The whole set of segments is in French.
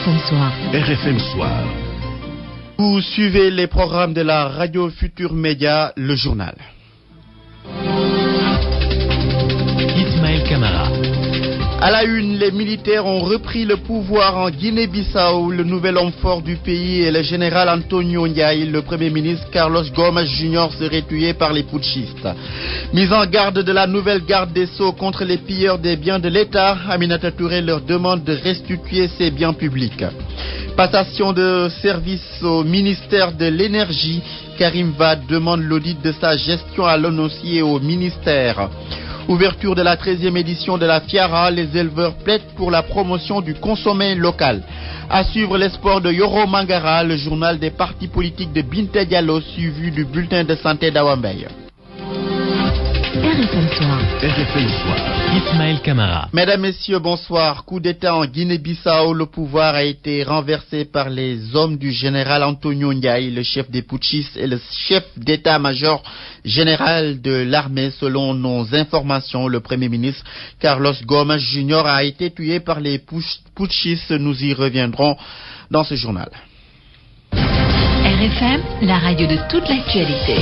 RFM Soir. RFM Soir. Vous suivez les programmes de la Radio Futur Média, le journal. Ismaël Camara. À la une, les militaires ont repris le pouvoir en Guinée-Bissau. Le nouvel homme fort du pays est le général Antonio Ndiaye. Le premier ministre Carlos Gomes Jr. serait tué par les putschistes. Mise en garde de la nouvelle garde des Sceaux contre les pilleurs des biens de l'État, Aminata Touré leur demande de restituer ses biens publics. Passation de service au ministère de l'Énergie. Karim Wade demande l'audit de sa gestion à l'ONUCI et au ministère. Ouverture de la 13e édition de la Fiara, les éleveurs plaident pour la promotion du consommé local. À suivre les sports de Yoro Mangara, le journal des partis politiques de Binta Diallo, suivi du bulletin de santé d'Awambey. RFM Soir. RFM Soir. Ismaël Camara. Mesdames, Messieurs, bonsoir. Coup d'État en Guinée-Bissau. Le pouvoir a été renversé par les hommes du général Antonio Ndiaye, le chef des putschistes et le chef d'état-major général de l'armée. Selon nos informations, le premier ministre Carlos Gomes Jr. a été tué par les putschistes. Nous y reviendrons dans ce journal. RFM, la radio de toute l'actualité.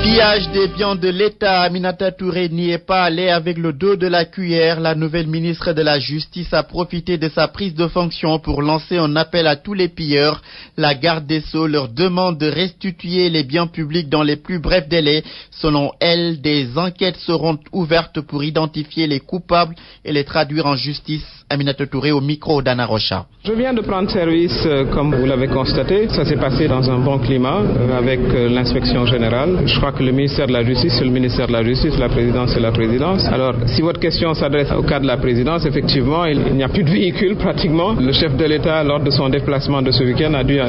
Pillage des biens de l'État, Aminata Touré n'y est pas allée avec le dos de la cuillère. La nouvelle ministre de la Justice a profité de sa prise de fonction pour lancer un appel à tous les pilleurs. La garde des Sceaux leur demande de restituer les biens publics dans les plus brefs délais. Selon elle, des enquêtes seront ouvertes pour identifier les coupables et les traduire en justice. Aminata Touré au micro d'Anna Rocha. Je viens de prendre service, comme vous l'avez constaté. Ça s'est passé dans un bon climat avec l'inspection générale. Je crois que le ministère de la Justice, c'est le ministère de la Justice, la présidence, c'est la présidence. Alors, si votre question s'adresse au cas de la présidence, effectivement, il n'y a plus de véhicule pratiquement. Le chef de l'État, lors de son déplacement de ce week-end, a dû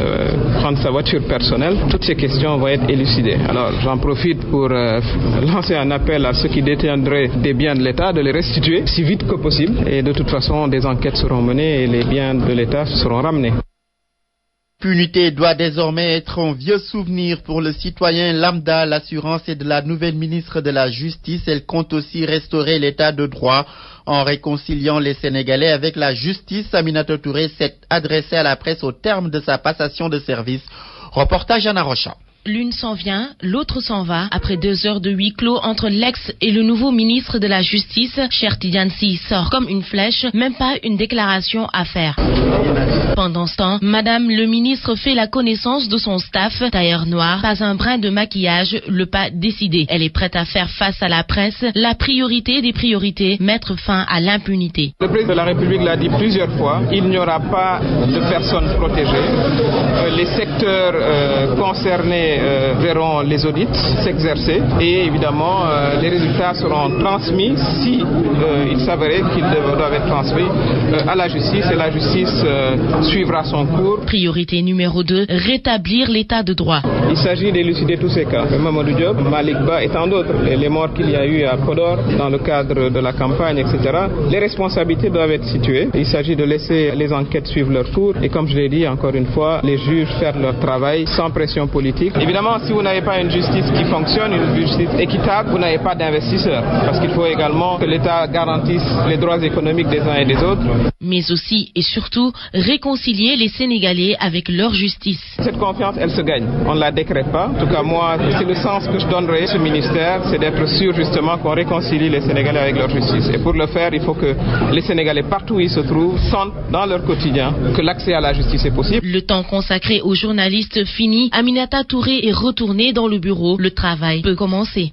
prendre sa voiture personnelle. Toutes ces questions vont être élucidées. Alors, j'en profite pour lancer un appel à ceux qui détiendraient des biens de l'État de les restituer si vite que possible. Et de toute façon, des enquêtes seront menées et les biens de l'État seront ramenés. L'impunité doit désormais être un vieux souvenir pour le citoyen lambda. L'assurance est de la nouvelle ministre de la Justice. Elle compte aussi restaurer l'état de droit en réconciliant les Sénégalais avec la justice. Aminata Touré s'est adressée à la presse au terme de sa passation de service. Reportage Anna Rocha. L'une s'en vient, l'autre s'en va. Après 2 heures de huis clos entre l'ex et le nouveau ministre de la Justice, Cheikh Tidiane Sy sort comme une flèche, même pas une déclaration à faire. Pendant ce temps, Madame le ministre fait la connaissance de son staff, tailleur noir, pas un brin de maquillage, le pas décidé. Elle est prête à faire face à la presse, la priorité des priorités, mettre fin à l'impunité. Le président de la République l'a dit plusieurs fois, il n'y aura pas de personnes protégées. Les secteurs concernés verront les audits s'exercer et évidemment les résultats seront transmis si il s'avérait qu'ils doivent être transmis à la justice et la justice suivra son cours. Priorité numéro 2, rétablir l'état de droit. Il s'agit d'élucider tous ces cas. Mamadou Diop, Malik Ba et tant d'autres. Les morts qu'il y a eu à Podor dans le cadre de la campagne, etc. Les responsabilités doivent être situées. Il s'agit de laisser les enquêtes suivre leur cours et comme je l'ai dit encore une fois, les juges faire leur travail sans pression politique. Évidemment, si vous n'avez pas une justice qui fonctionne, une justice équitable, vous n'avez pas d'investisseurs. Parce qu'il faut également que l'État garantisse les droits économiques des uns et des autres. Mais aussi et surtout, réconcilier les Sénégalais avec leur justice. Cette confiance, elle se gagne. On ne la décrète pas. En tout cas, moi, c'est le sens que je donnerai à ce ministère, c'est d'être sûr justement qu'on réconcilie les Sénégalais avec leur justice. Et pour le faire, il faut que les Sénégalais, partout où ils se trouvent, sentent dans leur quotidien que l'accès à la justice est possible. Le temps consacré aux journalistes fini, Aminata Touré est retournée dans le bureau. Le travail peut commencer.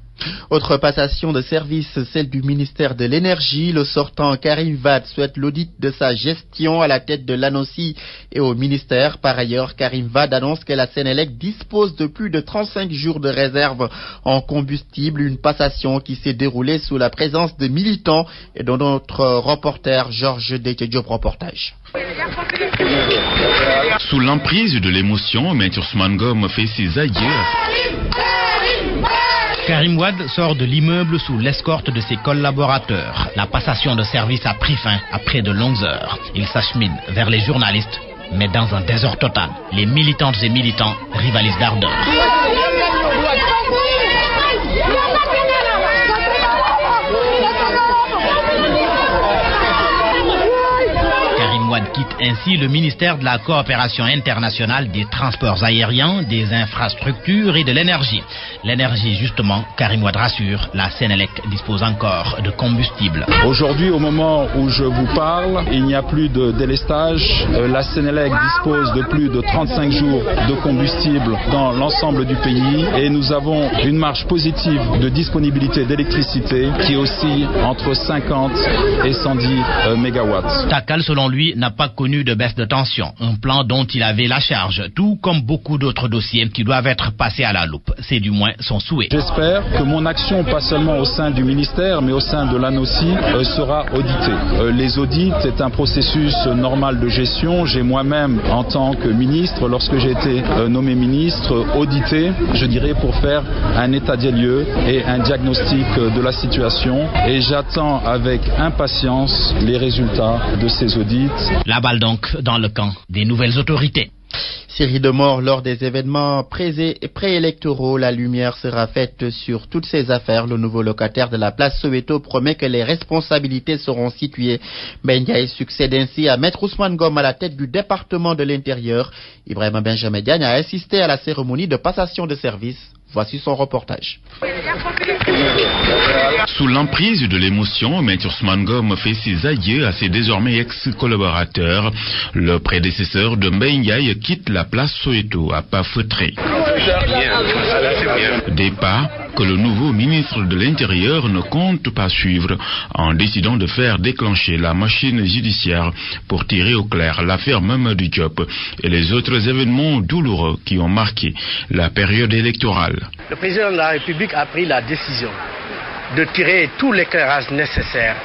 Autre passation de service, celle du ministère de l'Énergie. Le sortant Karim Wade souhaite l'audit de sa gestion à la tête de l'ANOCI et au ministère. Par ailleurs, Karim Wade annonce que la Sénélec dispose de plus de 35 jours de réserve en combustible. Une passation qui s'est déroulée sous la présence de militants et dont notre reporter Georges Diop reportage. Sous l'emprise de l'émotion, Maître Ousmane Ngom fait ses adieux. Karim Wade sort de l'immeuble sous l'escorte de ses collaborateurs. La passation de service a pris fin après de longues heures. Il s'achemine vers les journalistes, mais dans un désordre total. Les militantes et militants rivalisent d'ardeur. Wade quitte ainsi le ministère de la coopération internationale, des transports aériens, des infrastructures et de l'énergie. L'énergie, justement, Karim Wade rassure, la Sénélec dispose encore de combustible. Aujourd'hui, au moment où je vous parle, il n'y a plus de délestage. La Sénélec dispose de plus de 35 jours de combustible dans l'ensemble du pays et nous avons une marge positive de disponibilité d'électricité qui oscille entre 50 et 110 mégawatts. Takal, selon lui, n'a pas connu de baisse de tension, un plan dont il avait la charge, tout comme beaucoup d'autres dossiers qui doivent être passés à la loupe. C'est du moins son souhait. J'espère que mon action, pas seulement au sein du ministère, mais au sein de l'ANOCI, sera auditée. Les audits, c'est un processus normal de gestion. J'ai moi-même, en tant que ministre, lorsque j'ai été nommé ministre, audité, je dirais, pour faire un état des lieux et un diagnostic de la situation. Et j'attends avec impatience les résultats de ces audits. La balle donc dans le camp des nouvelles autorités. Série de morts lors des événements préélectoraux. La lumière sera faite sur toutes ces affaires. Le nouveau locataire de la place Soweto promet que les responsabilités seront situées. Benyaï succède ainsi à Maître Ousmane Ngom à la tête du département de l'Intérieur. Ibrahima Benjamin Diagne a assisté à la cérémonie de passation de service. Voici son reportage. Sous l'emprise de l'émotion, Maître Ousmane Ngom fait ses adieux à ses désormais ex-collaborateurs. Le prédécesseur de Benyaï quitte la place Soweto à pas feutré. Des pas que le nouveau ministre de l'Intérieur ne compte pas suivre en décidant de faire déclencher la machine judiciaire pour tirer au clair l'affaire Mamadou Diop et les autres événements douloureux qui ont marqué la période électorale. Le président de la République a pris la décision de tirer tout l'éclairage nécessaire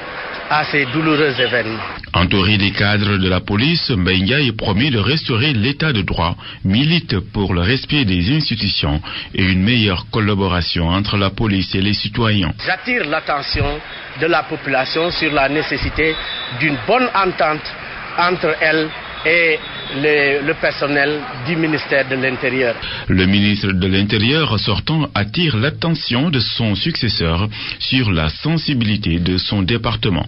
à ces douloureux événements. Entouré des cadres de la police, Benyaï promet de restaurer l'état de droit, milite pour le respect des institutions et une meilleure collaboration entre la police et les citoyens. J'attire l'attention de la population sur la nécessité d'une bonne entente entre elle et le personnel du ministère de l'Intérieur. Le ministre de l'Intérieur sortant attire l'attention de son successeur sur la sensibilité de son département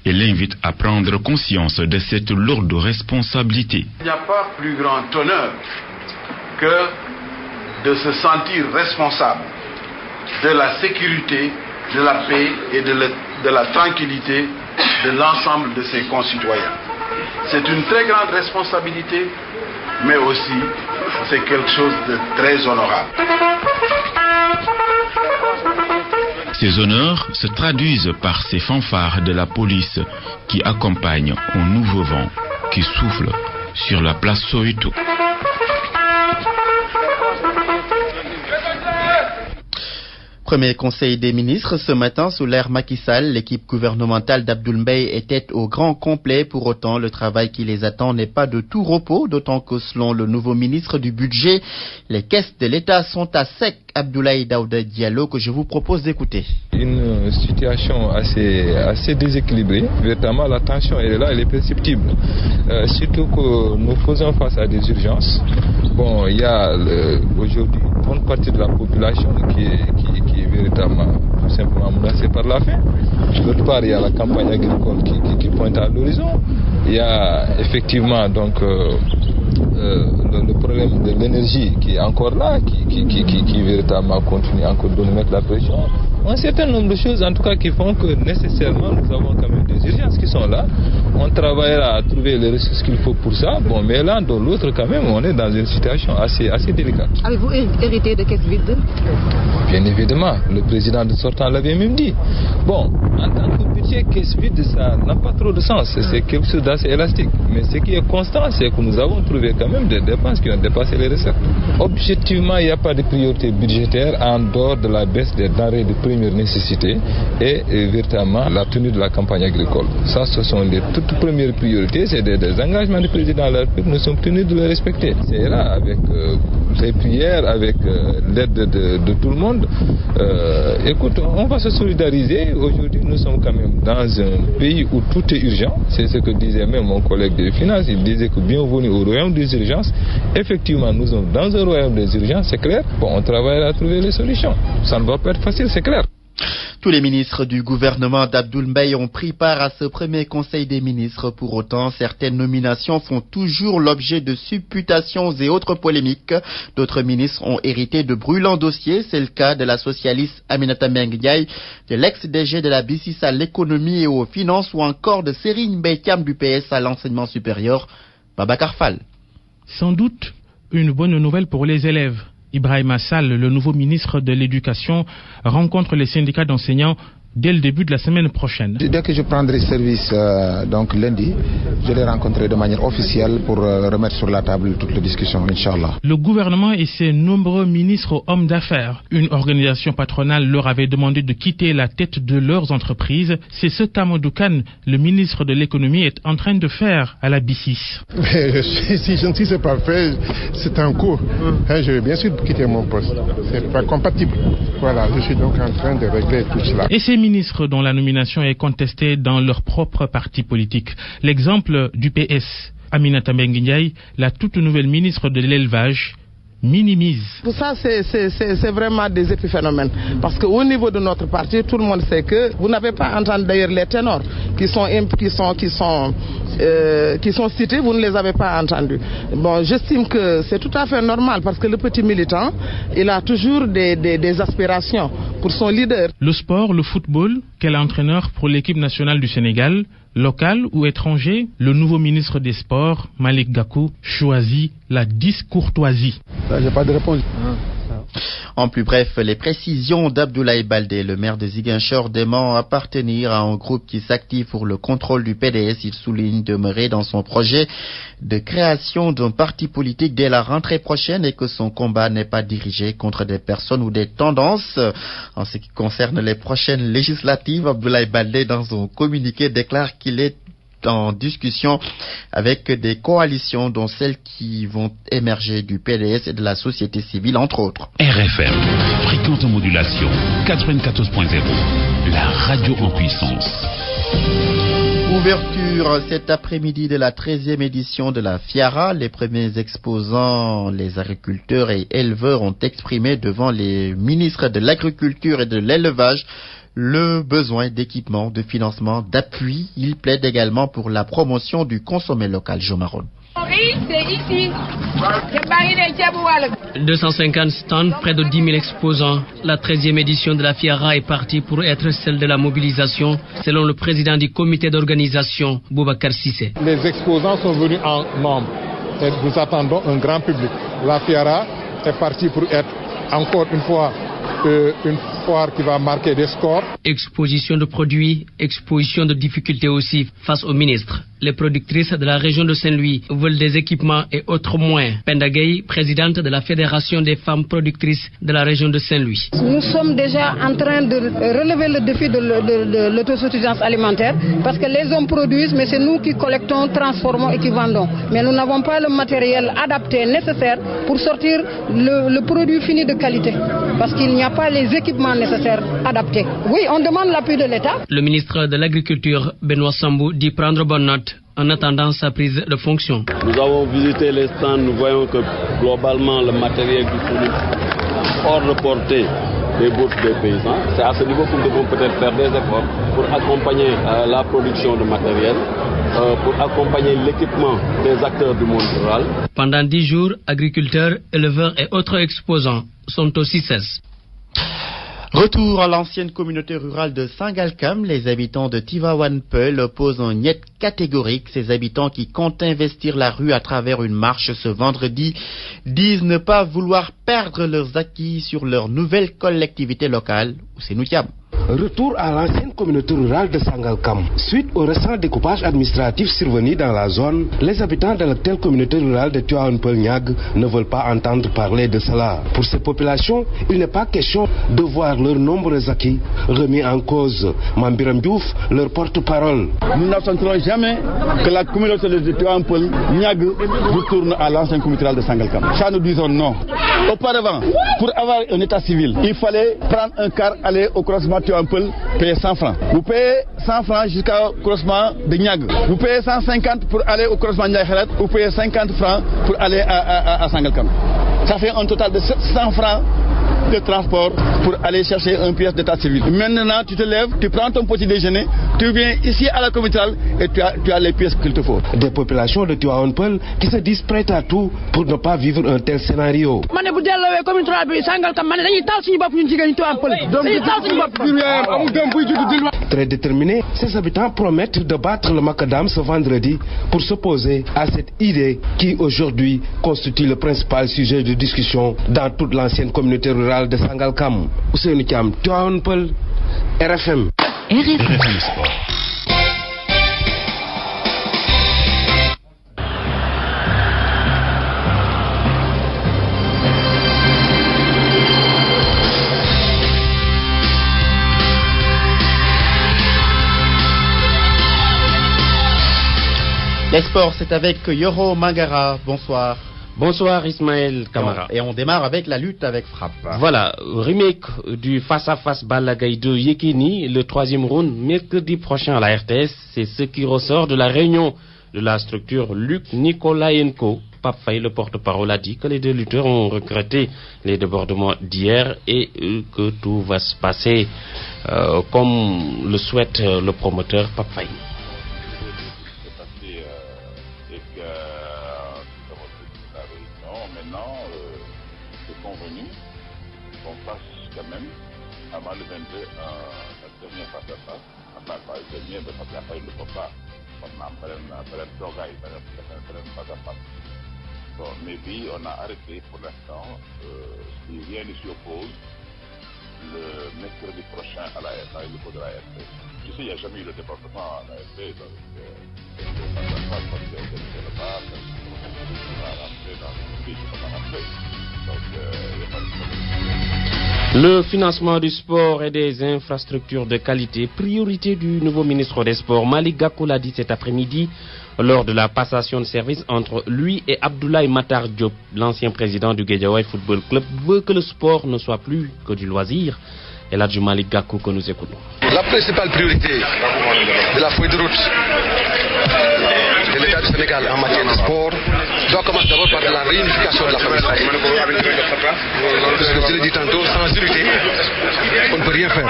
et l'invite à prendre conscience de cette lourde responsabilité. Il n'y a pas plus grand honneur que de se sentir responsable de la sécurité, de la paix et de la tranquillité de l'ensemble de ses concitoyens. C'est une très grande responsabilité, mais aussi c'est quelque chose de très honorable. Ces honneurs se traduisent par ces fanfares de la police qui accompagnent un nouveau vent qui souffle sur la place Soweto. Premier conseil des ministres ce matin sous l'ère Macky Sall. L'équipe gouvernementale d'Abdoul Mbaye était au grand complet. Pour autant, le travail qui les attend n'est pas de tout repos, d'autant que selon le nouveau ministre du budget, les caisses de l'État sont à sec. Abdoulaye Daouda Diallo, que je vous propose d'écouter. Une situation assez déséquilibrée. Véritablement, la tension elle est là, elle est perceptible. Surtout que nous faisons face à des urgences. Bon, il y a aujourd'hui une bonne partie de la population qui est véritablement tout simplement menacée par la faim. D'autre part, il y a la campagne agricole qui pointe à l'horizon. Il y a effectivement donc le problème de l'énergie qui est encore là, qui véritablement continue encore de nous mettre la pression. Un certain nombre de choses en tout cas qui font que nécessairement nous avons quand même des urgences qui sont là. On travaillera à trouver les ressources qu'il faut pour ça. Bon, mais l'un dans l'autre quand même, on est dans une situation assez délicate. Avez-vous hérité de caisses vides? Bien évidemment, le président de sortant l'avait même dit. Bon, en tant que budget, caisse vide, ça n'a pas trop de sens. C'est quelque chose d'assez élastique. Mais ce qui est constant, c'est que nous avons trouvé quand même des dépenses qui ont dépassé les recettes. Objectivement, il n'y a pas de priorité budgétaire en dehors de la baisse des denrées de première nécessité et véritablement la tenue de la campagne agricole. Ça, ce sont les toutes premières priorités. C'est des engagements du président de la République. Nous sommes tenus de les respecter. C'est là, avec les prières, avec l'aide de tout le monde. Écoute, on va se solidariser. Aujourd'hui, nous sommes quand même dans un pays où tout est urgent. C'est ce que disait même mon collègue des finances. Il disait que bienvenue au royaume des urgences. Effectivement, nous sommes dans un royaume des urgences, c'est clair. Bon, on travaille à trouver les solutions. Ça ne va pas être facile, c'est clair. Tous les ministres du gouvernement d'Abdoul Mbaye ont pris part à ce premier conseil des ministres. Pour autant, certaines nominations font toujours l'objet de supputations et autres polémiques. D'autres ministres ont hérité de brûlants dossiers. C'est le cas de la socialiste Aminata Mbengue Ndiaye, de l'ex-DG de la BICIS à l'économie et aux finances, ou encore de Serigne Mbaye Thiam du PS à l'enseignement supérieur. Babacar Fall. Sans doute une bonne nouvelle pour les élèves. Ibrahima Sall, le nouveau ministre de l'Éducation, rencontre les syndicats d'enseignants dès le début de la semaine prochaine. Dès que je prendrai service donc lundi, je les rencontrerai de manière officielle pour remettre sur la table toutes les discussions, Inch'Allah. Le gouvernement et ses nombreux ministres hommes d'affaires, une organisation patronale leur avait demandé de quitter la tête de leurs entreprises. C'est ce qu'Amadou Kane, le ministre de l'économie, est en train de faire à la BICIS. Si je ne sais pas faire, c'est un cours. Je vais bien sûr quitter mon poste. C'est pas compatible. Voilà, je suis donc en train de régler tout cela. Et ces ministres dont la nomination est contestée dans leur propre parti politique. L'exemple du PS, Aminata Mbengue Ndiaye, la toute nouvelle ministre de l'élevage, minimise. Tout ça, c'est vraiment des épiphénomènes. Parce qu'au niveau de notre parti, tout le monde sait que vous n'avez pas entendu d'ailleurs les ténors qui sont cités, vous ne les avez pas entendus. Bon, j'estime que c'est tout à fait normal parce que le petit militant, il a toujours des aspirations pour son leader. Le sport, le football, quel entraîneur pour l'équipe nationale du Sénégal, local ou étranger? Le nouveau ministre des Sports, Malick Gakou, choisit la discourtoisie. J'ai pas de réponse. En plus bref, les précisions d'Abdoulaye Baldé, le maire de Ziguinchor, dément appartenir à un groupe qui s'active pour le contrôle du PDS. Il souligne demeurer dans son projet de création d'un parti politique dès la rentrée prochaine et que son combat n'est pas dirigé contre des personnes ou des tendances. En ce qui concerne les prochaines législatives, Abdoulaye Baldé, dans son communiqué, déclare qu'il est en discussion avec des coalitions, dont celles qui vont émerger du PDS et de la société civile, entre autres. RFM, fréquente modulation 94.0, la radio en puissance. Ouverture cet après-midi de la 13e édition de la FIARA. Les premiers exposants, les agriculteurs et éleveurs, ont exprimé devant les ministres de l'Agriculture et de l'Élevage le besoin d'équipement, de financement, d'appui. Il plaide également pour la promotion du consommé local. Jomaron. C'est ici. 250 stands, près de 10 000 exposants. La 13e édition de la FIARA est partie pour être celle de la mobilisation, selon le président du comité d'organisation, Boubacar Sissé. Les exposants sont venus en nombre et nous attendons un grand public. La FIARA est partie pour être encore une fois une foire qui va marquer des scores. Exposition de produits, exposition de difficultés aussi face aux ministres. Les productrices de la région de Saint-Louis veulent des équipements et autres moyens. Penda Gueye, présidente de la Fédération des femmes productrices de la région de Saint-Louis. Nous sommes déjà en train de relever le défi de l'autosuffisance alimentaire parce que les hommes produisent, mais c'est nous qui collectons, transformons et qui vendons. Mais nous n'avons pas le matériel adapté nécessaire pour sortir le produit fini de qualité parce qu'il n'y a pas les équipements nécessaires adaptés. Oui, on demande l'appui de l'État. Le ministre de l'Agriculture, Benoît Sambou, dit prendre bonne note en attendant sa prise de fonction. Nous avons visité les stands, nous voyons que globalement le matériel disponible hors de portée des bourses des paysans. C'est à ce niveau que nous devons peut-être faire des efforts pour accompagner la production de matériel, pour accompagner l'équipement des acteurs du monde rural. Pendant 10 jours, agriculteurs, éleveurs et autres exposants sont aussi cessés. Retour à l'ancienne communauté rurale de Sangalkam. Les habitants de Tivaouane-Peulh opposent un niet catégorique. Ces habitants qui comptent investir la rue à travers une marche ce vendredi disent ne pas vouloir perdre leurs acquis sur leur nouvelle collectivité locale. C'est Noutiam. Retour à l'ancienne communauté rurale de Sangalkam. Suite au récent découpage administratif survenu dans la zone, les habitants de l'actuelle communauté rurale de Tivaouane-Peulh-Niague ne veulent pas entendre parler de cela. Pour ces populations, il n'est pas question de voir leurs nombreux acquis remis en cause. Mambiram Diouf, leur porte-parole. Nous n'accepterons jamais que la communauté de Tivaouane-Peulh-Niague retourne à l'ancienne communauté rurale de Sangalkam. Ça, nous disons non. Auparavant, pour avoir un état civil, il fallait prendre un car, aller au croisement Tivaouane-Peulh, payer 100 francs. Vous payez 100 francs jusqu'au croisement de Niague. Vous payez 150 pour aller au croisement Niague. Vous payez 50 francs pour aller à Sangalkam. Ça fait un total de 700 francs de transport pour aller chercher une pièce d'état civil. Maintenant, tu te lèves, tu prends ton petit déjeuner, tu viens ici à la communauté et tu as les pièces qu'il te faut. Des populations de Tivaouane Peulh qui se disent prêtes à tout pour ne pas vivre un tel scénario. Très déterminés, ces habitants promettent de battre le macadam ce vendredi pour s'opposer à cette idée qui aujourd'hui constitue le principal sujet de discussion dans toute l'ancienne communauté rurale de Sangalkam. Ousseynou Thiam, Tivaouane Peulh, RFM. RFM Sport. Les sports, c'est avec Yoro Mangara. Bonsoir. Bonsoir Ismaël Kamara. Et on démarre avec la lutte avec frappe. Voilà, remake du face-à-face Balla Gaye 2 Yekini, le 3e round, mercredi prochain à la RTS. C'est ce qui ressort de la réunion de la structure Luc Nikolayenko. Pape Faye, le porte-parole, a dit que les deux lutteurs ont regretté les débordements d'hier et que tout va se passer comme le souhaite le promoteur Pape Faye. Avant le 22, un dernier face-à-face, enfin pas le dernier, mais parce qu'après il ne peut pas, on a un programme, un face-à-face. Bon, mais puis on a arrêté pour l'instant, si rien ne s'y oppose, le mercredi prochain à le niveau de la RP. Tu sais, il n'y a jamais eu de département à la RP, donc le face-à-face, parce que c'est le bar, on va rentrer dans le pays, on va rentrer. Donc il n'y a pas de problème. Le financement du sport et des infrastructures de qualité, priorité du nouveau ministre des Sports. Malick Gakou l'a dit cet après-midi lors de la passation de service entre lui et Abdoulaye Matar Diop, l'ancien président du Guédiawaye Football Club, veut que le sport ne soit plus que du loisir. Et là, du Malick Gakou que nous écoutons. La principale priorité de la feuille de route de l'État du Sénégal en matière de sport doit commencer d'abord par la réunification de la famille sahel. Parce que je l'ai dit tantôt, sans unité, on ne peut rien faire.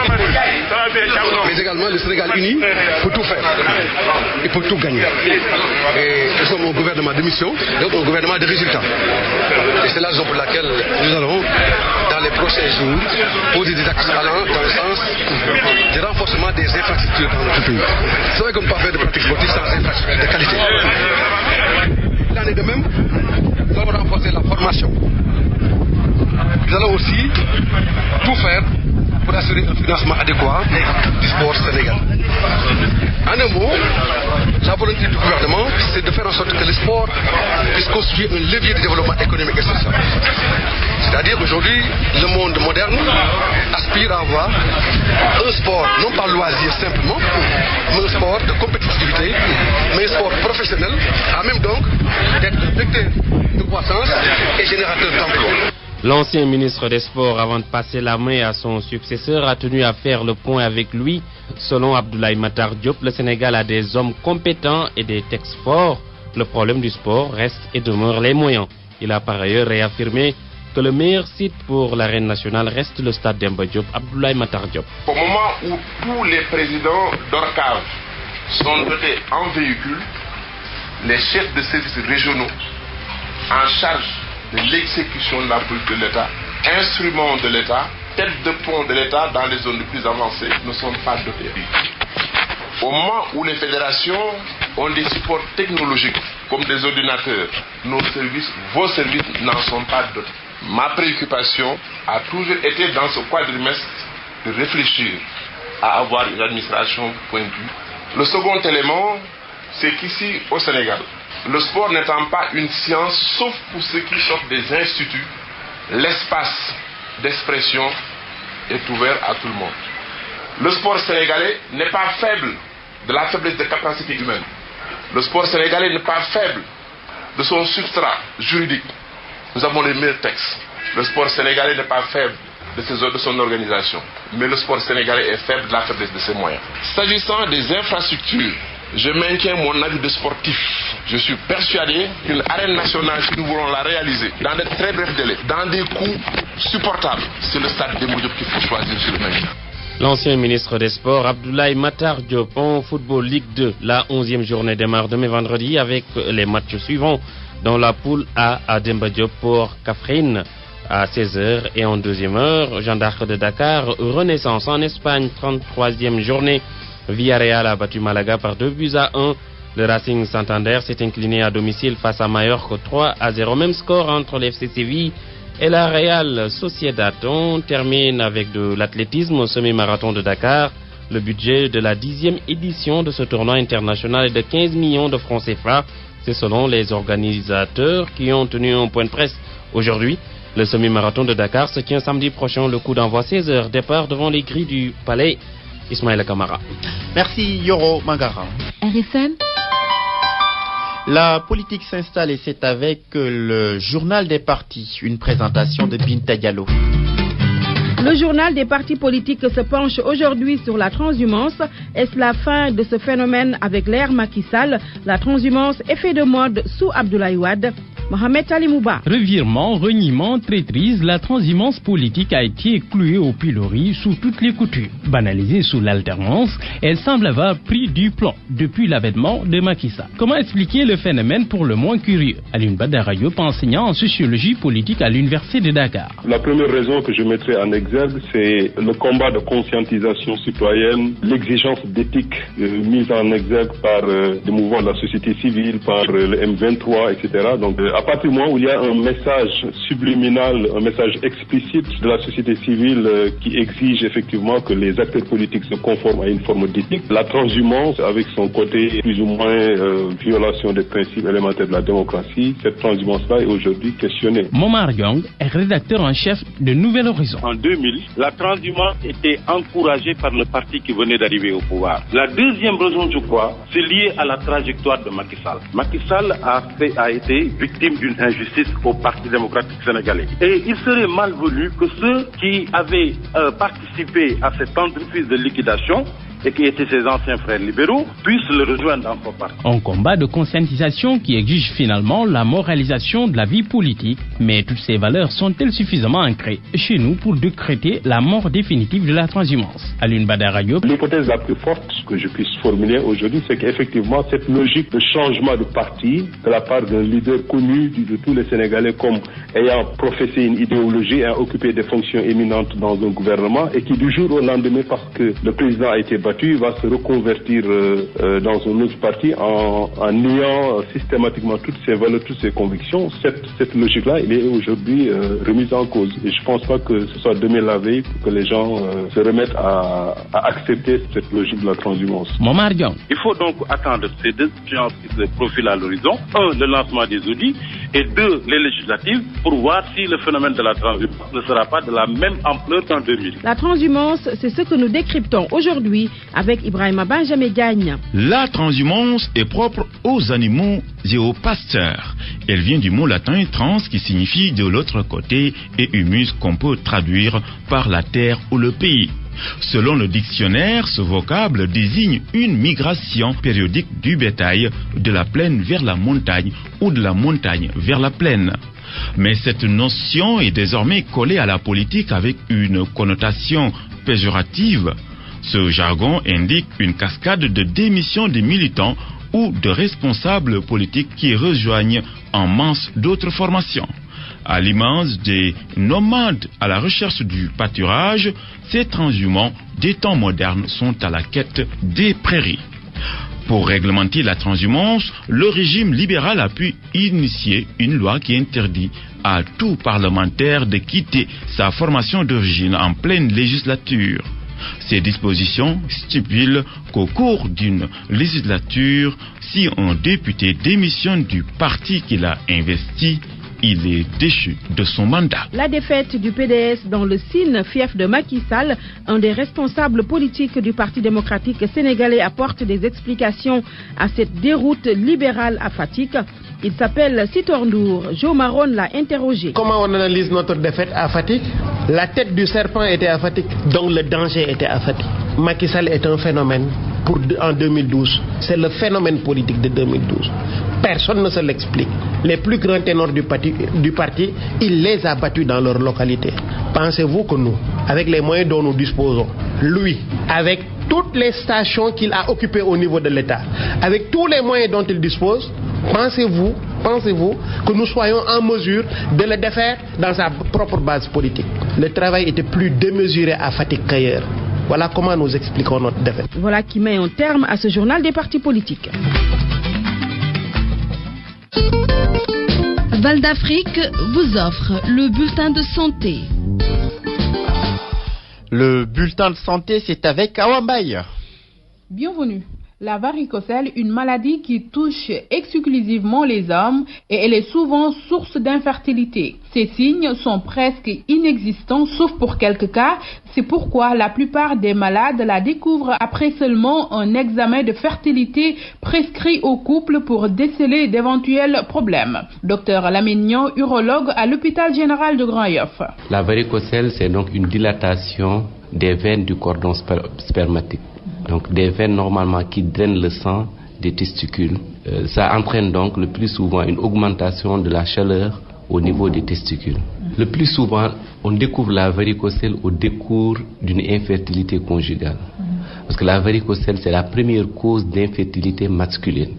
Mais également, le Sénégal uni peut tout faire. Il peut tout gagner. Et nous sommes un gouvernement de mission, donc un gouvernement de résultats. Et c'est la raison pour laquelle nous allons, dans les prochains jours, poser des actes allant dans le sens du renforcement des infrastructures dans notre pays. C'est vrai qu'on ne peut pas faire de pratiques sportives sans infrastructures de qualité. L'année de même, nous allons renforcer la formation. Nous allons aussi tout faire pour assurer un financement adéquat du sport sénégalais. En un mot, la volonté du gouvernement, c'est de faire en sorte que le sport puisse constituer un levier de développement économique et social. C'est-à-dire aujourd'hui, le monde moderne aspire à avoir un sport, non pas loisir simplement, mais un sport de compétitivité, mais un sport professionnel, à même donc d'être un vecteur de croissance et générateur d'emploi. L'ancien ministre des Sports, avant de passer la main à son successeur, a tenu à faire le point avec lui. Selon Abdoulaye Matar Diop, le Sénégal a des hommes compétents et des textes forts. Le problème du sport reste et demeure les moyens. Il a par ailleurs réaffirmé que le meilleur site pour l'arène nationale reste le stade Demba Diop. Abdoulaye Matar Diop. Au moment où tous les présidents d'ORCAV sont dotés en véhicule, les chefs de services régionaux en charge de l'exécution de la politique de l'État, instruments de l'État, tête de pont de l'État dans les zones les plus avancées ne sont pas dotés. Au moment où les fédérations ont des supports technologiques comme des ordinateurs, nos services, vos services n'en sont pas dotés. Ma préoccupation a toujours été dans ce quadrimestre de réfléchir à avoir une administration pointue. Le second élément, c'est qu'ici au Sénégal, le sport n'étant pas une science, sauf pour ceux qui sortent des instituts, l'espace d'expression est ouvert à tout le monde. Le sport sénégalais n'est pas faible de la faiblesse de capacité humaine. Le sport sénégalais n'est pas faible de son substrat juridique. Nous avons les meilleurs textes. Le sport sénégalais n'est pas faible de son organisation. Mais le sport sénégalais est faible de la faiblesse de ses moyens. S'agissant des infrastructures, je maintiens mon avis de sportif. Je suis persuadé qu'une arène nationale, si nous voulons la réaliser dans de très brefs délais, dans des coûts supportables, c'est le stade Demba Diop qu'il faut choisir sur le même. L'ancien ministre des Sports, Abdoulaye Matar Diop, en Football Ligue 2. La 11e journée démarre demain vendredi avec les matchs suivants dans la poule A à Demba Diop pour Kaffrine à 16h et en deuxième heure, Jeanne d'Arc de Dakar, Renaissance en Espagne, 33e journée. Villarreal a battu Malaga par 2-1. Le Racing Santander s'est incliné à domicile face à Mallorca 3-0. Même score entre l'FC Séville et la Real Sociedad. On termine avec de l'athlétisme au semi-marathon de Dakar. Le budget de la 10e édition de ce tournoi international est de 15 millions de francs CFA. C'est selon les organisateurs qui ont tenu un point de presse aujourd'hui. Le semi-marathon de Dakar se tient samedi prochain. Le coup d'envoi 16h. Départ devant les grilles du palais. Ismaël Kamara. Merci Yoro Mangara. RFM. La politique s'installe et c'est avec le journal des partis, une présentation de Binta Diallo. Le journal des partis politiques se penche aujourd'hui sur la transhumance. Est-ce la fin de ce phénomène avec l'ère Macky Sall? La transhumance, effet de mode sous Abdoulaye Wade. Mohamed Ali Mouba. Revirement, reniement, traîtrise, la transhumance politique a été clouée au pilori sous toutes les coutures. Banalisée sous l'alternance, elle semble avoir pris du plomb depuis l'avènement de Macky Sall. Comment expliquer le phénomène pour le moins curieux? Alioune Badara Diop, enseignant en sociologie politique à l'Université de Dakar. La première raison que je mettrai en exergue, c'est le combat de conscientisation citoyenne, l'exigence d'éthique mise en exergue par des mouvements de la société civile, par le M23, etc. Donc, à partir du moment où il y a un message subliminal, un message explicite de la société civile qui exige effectivement que les acteurs politiques se conforment à une forme d'éthique, la transhumance, avec son côté plus ou moins violation des principes élémentaires de la démocratie, cette transhumance-là est aujourd'hui questionnée. Momar Young est rédacteur en chef de Nouvel Horizon. En 2000, la transhumance était encouragée par le parti qui venait d'arriver au pouvoir. La deuxième raison, je crois, c'est lié à la trajectoire de Macky Sall. Macky Sall a été victime d'une injustice au Parti démocratique sénégalais. Et il serait malvenu que ceux qui avaient participé à cette entreprise de liquidation et qui étaient ses anciens frères libéraux, puissent le rejoindre dans son parti. Un combat de conscientisation qui exige finalement la moralisation de la vie politique. Mais toutes ces valeurs sont-elles suffisamment ancrées chez nous pour décréter la mort définitive de la transhumance? Alioune Badara Diop. L'hypothèse la plus forte que je puisse formuler aujourd'hui, c'est qu'effectivement, cette logique de changement de parti de la part d'un leader connu de tous les Sénégalais comme ayant professé une idéologie, ayant occupé des fonctions éminentes dans un gouvernement et qui du jour au lendemain, parce que le président a été battu, va se reconvertir dans un autre parti en niant systématiquement toutes ses valeurs, toutes ses convictions. Cette logique-là, elle est aujourd'hui remise en cause. Et je ne pense pas que ce soit demain la veille pour que les gens se remettent à accepter cette logique de la transhumance. Il faut donc attendre ces deux échéances qui se profilent à l'horizon. Un, le lancement des audits, et deux, les législatives, pour voir si le phénomène de la transhumance ne sera pas de la même ampleur qu'en 2000. La transhumance, c'est ce que nous décryptons aujourd'hui avec Ibrahima Benjamin Diagne. La transhumance est propre aux animaux et aux pasteurs. Elle vient du mot latin trans qui signifie de l'autre côté et humus qu'on peut traduire par la terre ou le pays. Selon le dictionnaire, ce vocable désigne une migration périodique du bétail de la plaine vers la montagne ou de la montagne vers la plaine. Mais cette notion est désormais collée à la politique avec une connotation péjorative. Ce jargon indique une cascade de démissions des militants ou de responsables politiques qui rejoignent en masse d'autres formations. À l'image des nomades à la recherche du pâturage, ces transhumants des temps modernes sont à la quête des prairies. Pour réglementer la transhumance, le régime libéral a pu initier une loi qui interdit à tout parlementaire de quitter sa formation d'origine en pleine législature. Ces dispositions stipulent qu'au cours d'une législature, si un député démissionne du parti qu'il a investi, il est déchu de son mandat. La défaite du PDS dans le Sine, fief de Macky Sall, un des responsables politiques du Parti démocratique sénégalais, apporte des explications à cette déroute libérale à Fatick. Il s'appelle Sitor Ndour. Jo Maron l'a interrogé. Comment on analyse notre défaite à Fatick? La tête du serpent était à Fatick, donc le danger était à Fatick. Macky Sall est un phénomène en 2012. C'est le phénomène politique de 2012. Personne ne se l'explique. Les plus grands ténors du parti, il les a battus dans leur localité. Pensez-vous que nous, avec les moyens dont nous disposons, lui, avec toutes les stations qu'il a occupées au niveau de l'État, avec tous les moyens dont il dispose, pensez-vous que nous soyons en mesure de le défaire dans sa propre base politique? Le travail était plus démesuré à Fatick qu'ailleurs. Voilà comment nous expliquons notre défaite. Voilà qui met un terme à ce journal des partis politiques. Val d'Afrique vous offre le bulletin de santé. Le bulletin de santé, c'est avec Awambaye. Bienvenue. La varicocèle, une maladie qui touche exclusivement les hommes et elle est souvent source d'infertilité. Ces signes sont presque inexistants sauf pour quelques cas. C'est pourquoi la plupart des malades la découvrent après seulement un examen de fertilité prescrit au couple pour déceler d'éventuels problèmes. Docteur Lamignon, urologue à l'hôpital général de Grand-Yoff. La varicocèle, c'est donc une dilatation des veines du cordon spermatique. Donc des veines normalement qui drainent le sang des testicules. Ça entraîne donc le plus souvent une augmentation de la chaleur au niveau des testicules. Le plus souvent, on découvre la varicocèle au décours d'une infertilité conjugale. Parce que la varicocèle, c'est la première cause d'infertilité masculine.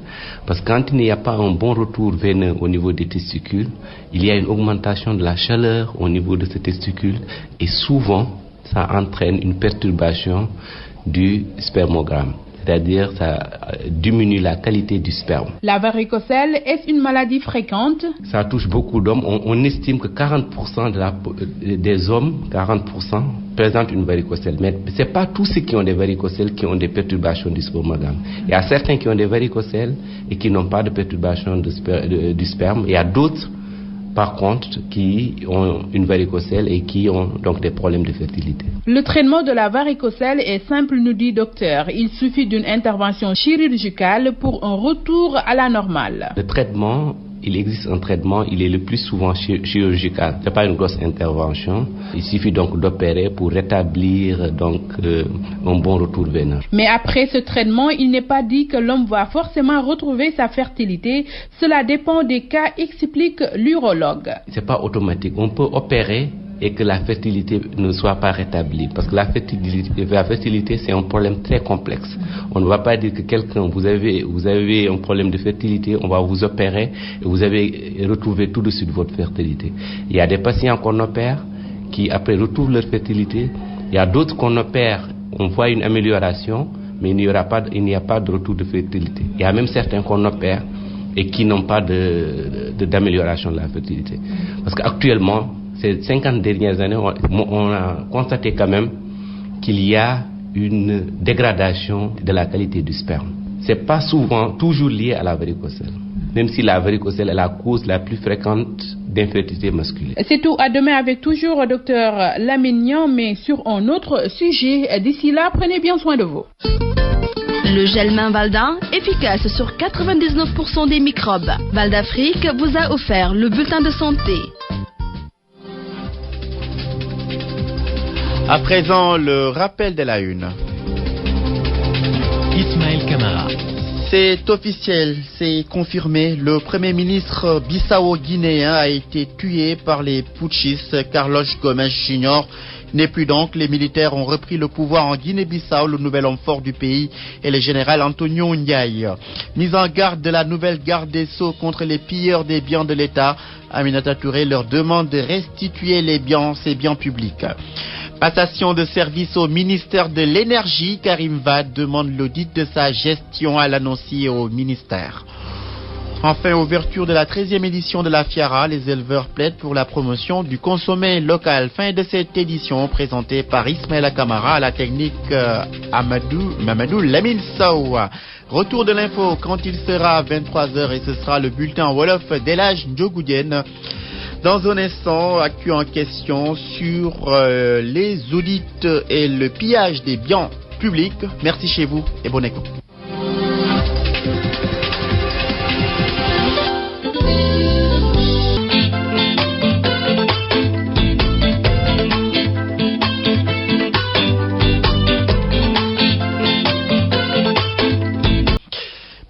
Parce que quand il n'y a pas un bon retour veineux au niveau des testicules, il y a une augmentation de la chaleur au niveau de ces testicules et souvent, ça entraîne une perturbation du spermogramme, c'est-à-dire ça diminue la qualité du sperme. La varicocèle, est-ce une maladie fréquente? Ça touche beaucoup d'hommes. On estime que 40% des hommes, 40% présentent une varicocèle. Mais ce n'est pas tous ceux qui ont des varicocèles qui ont des perturbations du spermogramme. Il y a certains qui ont des varicocèles et qui n'ont pas de perturbation du sperme. Il y a d'autres, par contre, qui ont une varicocèle et qui ont donc des problèmes de fertilité. Le traitement de la varicocèle est simple, nous dit docteur. Il suffit d'une intervention chirurgicale pour un retour à la normale. Le traitement, il existe un traitement, il est le plus souvent chirurgical. Ce n'est pas une grosse intervention. Il suffit donc d'opérer pour rétablir donc un bon retour veineux. Mais après ce traitement, il n'est pas dit que l'homme va forcément retrouver sa fertilité. Cela dépend des cas, explique l'urologue. Ce n'est pas automatique. On peut opérer et que la fertilité ne soit pas rétablie. Parce que la fertilité, c'est un problème très complexe. On ne va pas dire que quelqu'un, vous avez un problème de fertilité, on va vous opérer et vous avez retrouvé tout de suite votre fertilité. Il y a des patients qu'on opère qui après retrouvent leur fertilité. Il y a d'autres qu'on opère, on voit une amélioration, mais il n'y a pas de retour de fertilité. Il y a même certains qu'on opère et qui n'ont pas d'amélioration de la fertilité. Parce qu'actuellement, ces 50 dernières années, on a constaté quand même qu'il y a une dégradation de la qualité du sperme. Ce n'est pas souvent toujours lié à la varicocèle, même si la varicocèle est la cause la plus fréquente d'infertilité masculine. C'est tout, à demain avec toujours docteur Lamignon, mais sur un autre sujet. D'ici là, prenez bien soin de vous. Le gel main Valda, efficace sur 99% des microbes. Val d'Afrique vous a offert le bulletin de santé. À présent, le rappel de la une. Ismaël Camara. C'est officiel, c'est confirmé. Le premier ministre bissau-guinéen a été tué par les putschistes. Carlos Gomes Jr. n'est plus donc. Les militaires ont repris le pouvoir en Guinée-Bissau. Le nouvel homme fort du pays est le général Antonio Ndiaye. Mise en garde de la nouvelle garde des Sceaux contre les pilleurs des biens de l'État. Aminata Touré leur demande de restituer ces biens publics. Passation de service au ministère de l'Énergie. Karim Wade demande l'audit de sa gestion à l'annoncier au ministère. Enfin, ouverture de la 13e édition de la FIARA, les éleveurs plaident pour la promotion du consommé local. Fin de cette édition présentée par Ismaël Camara à la technique Mamadou Lamine Sow. Retour de l'info quand il sera 23h et ce sera le bulletin Wolof d'Elhaj Ndjogoudien. Dans un instant, actu en question sur les audits et le pillage des biens publics. Merci chez vous et bonne écoute.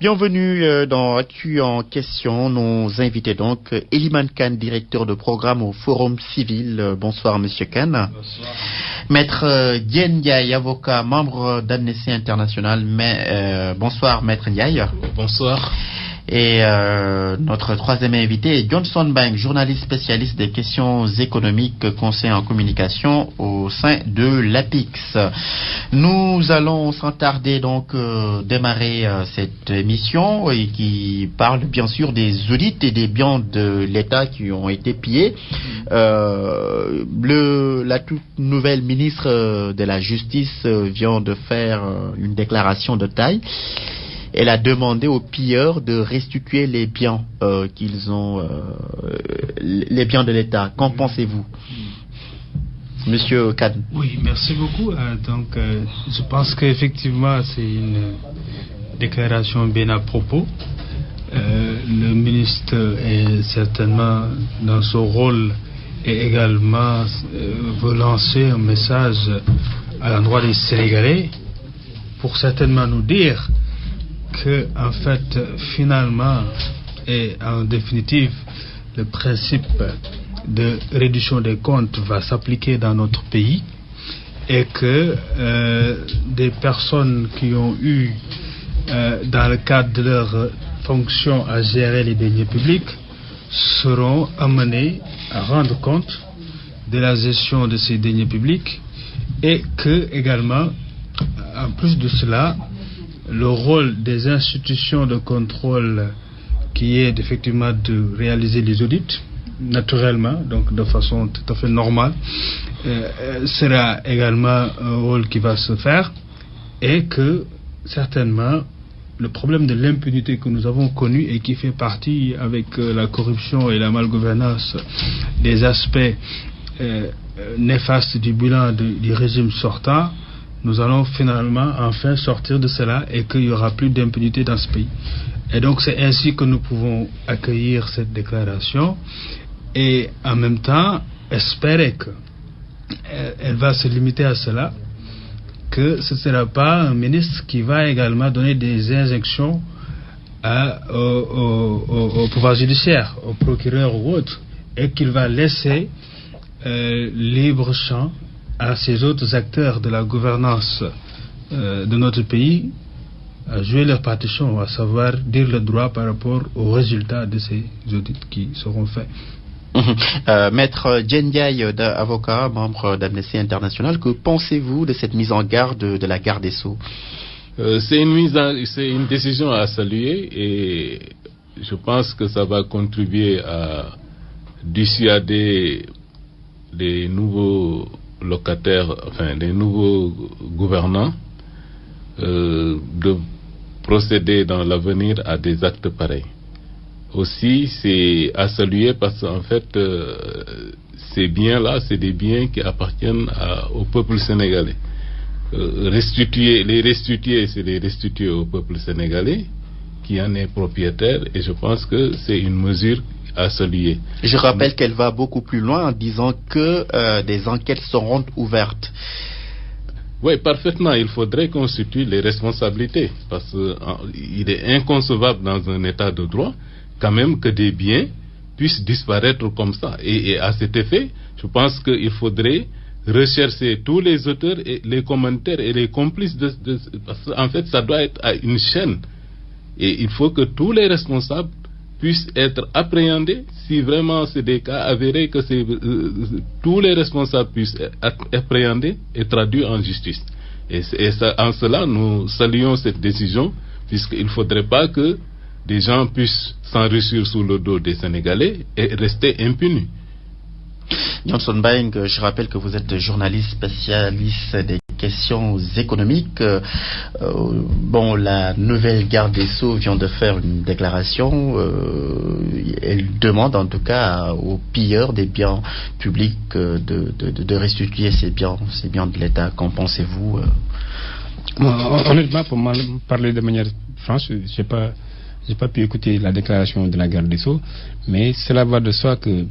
Bienvenue dans Actu en question. Nos invités donc, Eliman Khan, directeur de programme au Forum Civil. Bonsoir Monsieur Khan. Bonsoir. Maître Diène Ndiaye, avocat, membre d'Amnesty International. Bonsoir Maître Ndiaye. Bonsoir. Et notre troisième invité est Johnson Bang, journaliste spécialiste des questions économiques, conseiller en communication au sein de l'APIX. Nous allons sans tarder donc démarrer cette émission et qui parle bien sûr des audits et des biens de l'État qui ont été pillés. La toute nouvelle ministre de la Justice vient de faire une déclaration de taille. Elle a demandé aux pilleurs de restituer les biens qu'ils ont, les biens de l'État. Qu'en pensez-vous, Monsieur Khan? Oui, merci beaucoup. Je pense qu'effectivement, c'est une déclaration bien à propos. Le ministre est certainement dans son rôle et également veut lancer un message à l'endroit des Sénégalais pour certainement nous dire que, en fait, finalement et en définitive, le principe de réduction des comptes va s'appliquer dans notre pays et que des personnes qui ont eu, dans le cadre de leur fonction à gérer les deniers publics, seront amenées à rendre compte de la gestion de ces deniers publics et que, également, en plus de cela, le rôle des institutions de contrôle qui est effectivement de réaliser les audits naturellement, donc de façon tout à fait normale, sera également un rôle qui va se faire et que certainement le problème de l'impunité que nous avons connu et qui fait partie avec la corruption et la malgouvernance des aspects néfastes du bilan du régime sortant, nous allons finalement enfin sortir de cela et qu'il n'y aura plus d'impunité dans ce pays. Et donc c'est ainsi que nous pouvons accueillir cette déclaration et en même temps espérer qu'elle va se limiter à cela, que ce ne sera pas un ministre qui va également donner des injonctions au pouvoir judiciaire, au procureur ou autre, et qu'il va laisser libre champ à ces autres acteurs de la gouvernance de notre pays à jouer leur partition, à savoir dire le droit par rapport aux résultats de ces audits qui seront faits. Maître Diène Ndiaye, avocat, membre d'Amnesty International, que pensez-vous de cette mise en garde de la garde des Sceaux? C'est une décision à saluer et je pense que ça va contribuer à dissuader les nouveaux locataires, enfin les nouveaux gouvernants de procéder dans l'avenir à des actes pareils. Aussi, c'est à saluer parce qu'en fait, ces biens-là, c'est des biens qui appartiennent au peuple sénégalais. Les restituer, c'est les restituer au peuple sénégalais qui en est propriétaire et je pense que c'est une mesure à saluer. Je rappelle qu'elle va beaucoup plus loin en disant que des enquêtes seront ouvertes. Oui, parfaitement. Il faudrait constituer les responsabilités parce qu'il est inconcevable dans un état de droit quand même que des biens puissent disparaître comme ça. Et à cet effet, je pense qu'il faudrait rechercher tous les auteurs et les commentaires et les complices parce qu'en fait, ça doit être à une chaîne. Et il faut que tous les responsables puissent être appréhendés si vraiment c'est des cas avérés que tous les responsables puissent être appréhendés et traduits en justice. Et en cela, nous saluons cette décision puisqu'il ne faudrait pas que des gens puissent s'enrichir sous le dos des Sénégalais et rester impunis. Johnson Bang, je rappelle que vous êtes journaliste spécialiste des questions économiques. La nouvelle garde des Sceaux vient de faire une déclaration. Elle demande en tout cas aux pilleurs des biens publics de restituer ces biens de l'État. Qu'en pensez-vous? Honnêtement, pour parler de manière franche, j'ai pas pu écouter la déclaration de la garde des Sceaux, mais cela va de soi que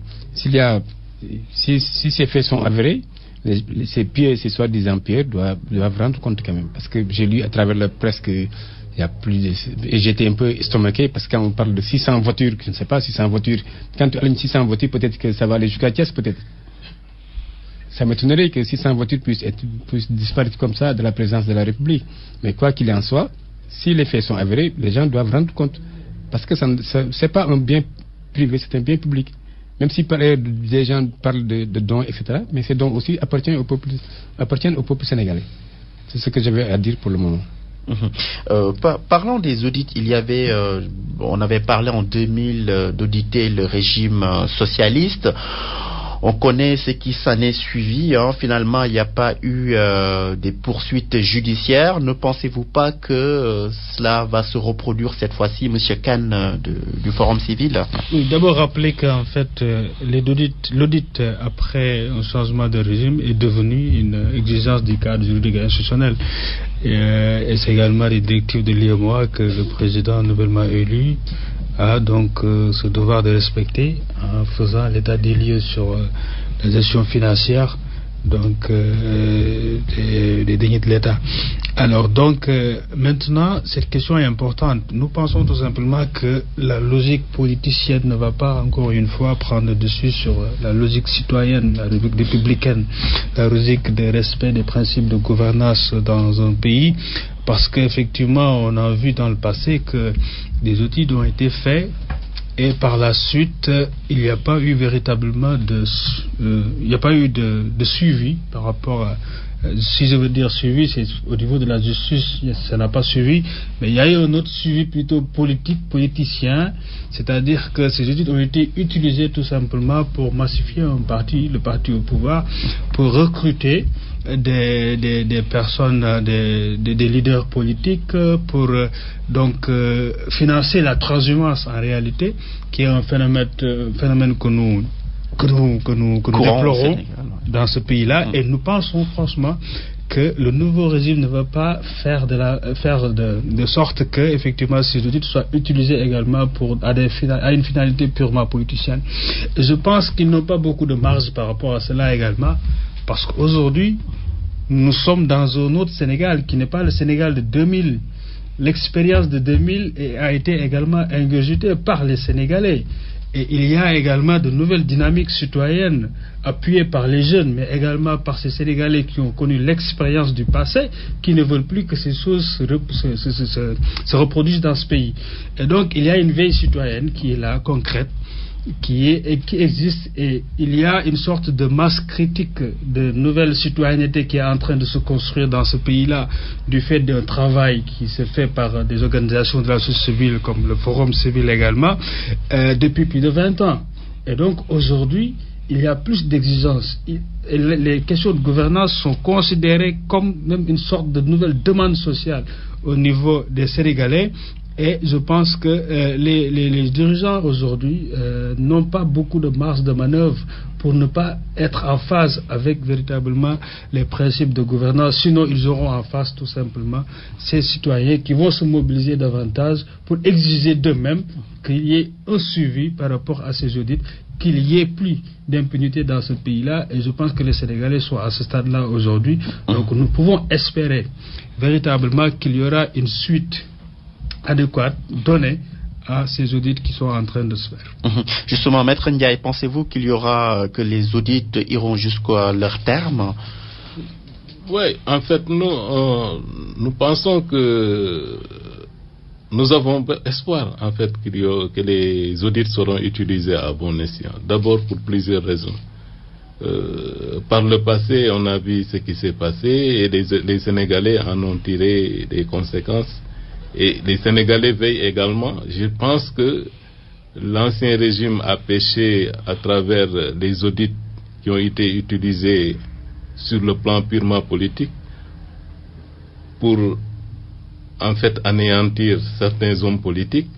si ces faits sont avérés, ces soi-disant pilleurs doivent rendre compte quand même. Parce que j'ai lu à travers la presse qu'il Il y a plus de... Et j'étais un peu estomaqué parce que quand on parle de 600 voitures, je ne sais pas, 600 voitures, quand tu alignes 600 voitures, peut-être que ça va aller jusqu'à Thiès, peut-être. Ça m'étonnerait que 600 voitures puissent disparaître comme ça de la présence de la République. Mais quoi qu'il en soit, si les faits sont avérés, les gens doivent rendre compte. Parce que c'est pas un bien privé, c'est un bien public. Même si des gens parlent de dons, etc., mais ces dons aussi appartiennent au peuple sénégalais. C'est ce que j'avais à dire pour le moment. Parlant des audits, on avait parlé en 2000 d'auditer le régime socialiste. On connaît ce qui s'en est suivi. Finalement, il n'y a pas eu des poursuites judiciaires. Ne pensez-vous pas que cela va se reproduire cette fois-ci, M. Khan du Forum civil? Oui, d'abord rappeler qu'en fait, l'audit après un changement de régime est devenu une exigence du cadre juridique institutionnel. Et c'est également les directives de l'IEMOA que le président nouvellement élu a donc ce devoir de respecter en faisant l'état des lieux sur la gestion financière donc des deniers de l'État. Alors donc maintenant cette question est importante. Nous pensons tout simplement que la logique politicienne ne va pas encore une fois prendre le dessus sur la logique citoyenne, la logique républicaine, la logique de respect des principes de gouvernance dans un pays, parce qu'effectivement on a vu dans le passé que des outils ont été faits et par la suite il n'y a pas eu véritablement de suivi par rapport à, si je veux dire suivi, c'est au niveau de la justice, ça n'a pas suivi, mais il y a eu un autre suivi plutôt politicien, c'est-à-dire que ces études ont été utilisées tout simplement pour massifier le parti au pouvoir, pour recruter des personnes, des leaders politiques, pour donc financer la transhumance en réalité, qui est un phénomène que nous déplorons dans ce pays-là, et nous pensons franchement que le nouveau régime ne va pas faire de sorte que effectivement ces audits soient utilisés également à une finalité purement politicienne. Et je pense qu'ils n'ont pas beaucoup de marge par rapport à cela également, parce qu'aujourd'hui nous sommes dans un autre Sénégal qui n'est pas le Sénégal de 2000. L'expérience de 2000 a été également ingurgitée par les Sénégalais. Et il y a également de nouvelles dynamiques citoyennes appuyées par les jeunes, mais également par ces Sénégalais qui ont connu l'expérience du passé, qui ne veulent plus que ces choses se reproduisent dans ce pays. Et donc il y a une veille citoyenne qui est là, concrète, qui existe, et il y a une sorte de masse critique de nouvelle citoyenneté qui est en train de se construire dans ce pays-là, du fait d'un travail qui se fait par des organisations de la société civile comme le Forum civil également, depuis plus de 20 ans. Et donc aujourd'hui, il y a plus d'exigences. Les questions de gouvernance sont considérées comme même une sorte de nouvelle demande sociale au niveau des Sénégalais. Et je pense que les dirigeants aujourd'hui n'ont pas beaucoup de marge de manœuvre pour ne pas être en phase avec véritablement les principes de gouvernance. Sinon, ils auront en face tout simplement ces citoyens qui vont se mobiliser davantage pour exiger d'eux-mêmes qu'il y ait un suivi par rapport à ces audits, qu'il y ait plus d'impunité dans ce pays-là. Et je pense que les Sénégalais sont à ce stade-là aujourd'hui. Donc nous pouvons espérer véritablement qu'il y aura une suite adéquate donnée à ces audits qui sont en train de se faire. Justement, Maître Ndiaye, pensez-vous qu'il y aura, que les audits iront jusqu'à leur terme? Oui, en fait, nous pensons que nous avons espoir en fait que les audits seront utilisés à bon escient. D'abord pour plusieurs raisons. Par le passé, on a vu ce qui s'est passé et les Sénégalais en ont tiré des conséquences. Et les Sénégalais veillent également. Je pense que l'ancien régime a péché à travers les audits qui ont été utilisés sur le plan purement politique pour en fait anéantir certains hommes politiques.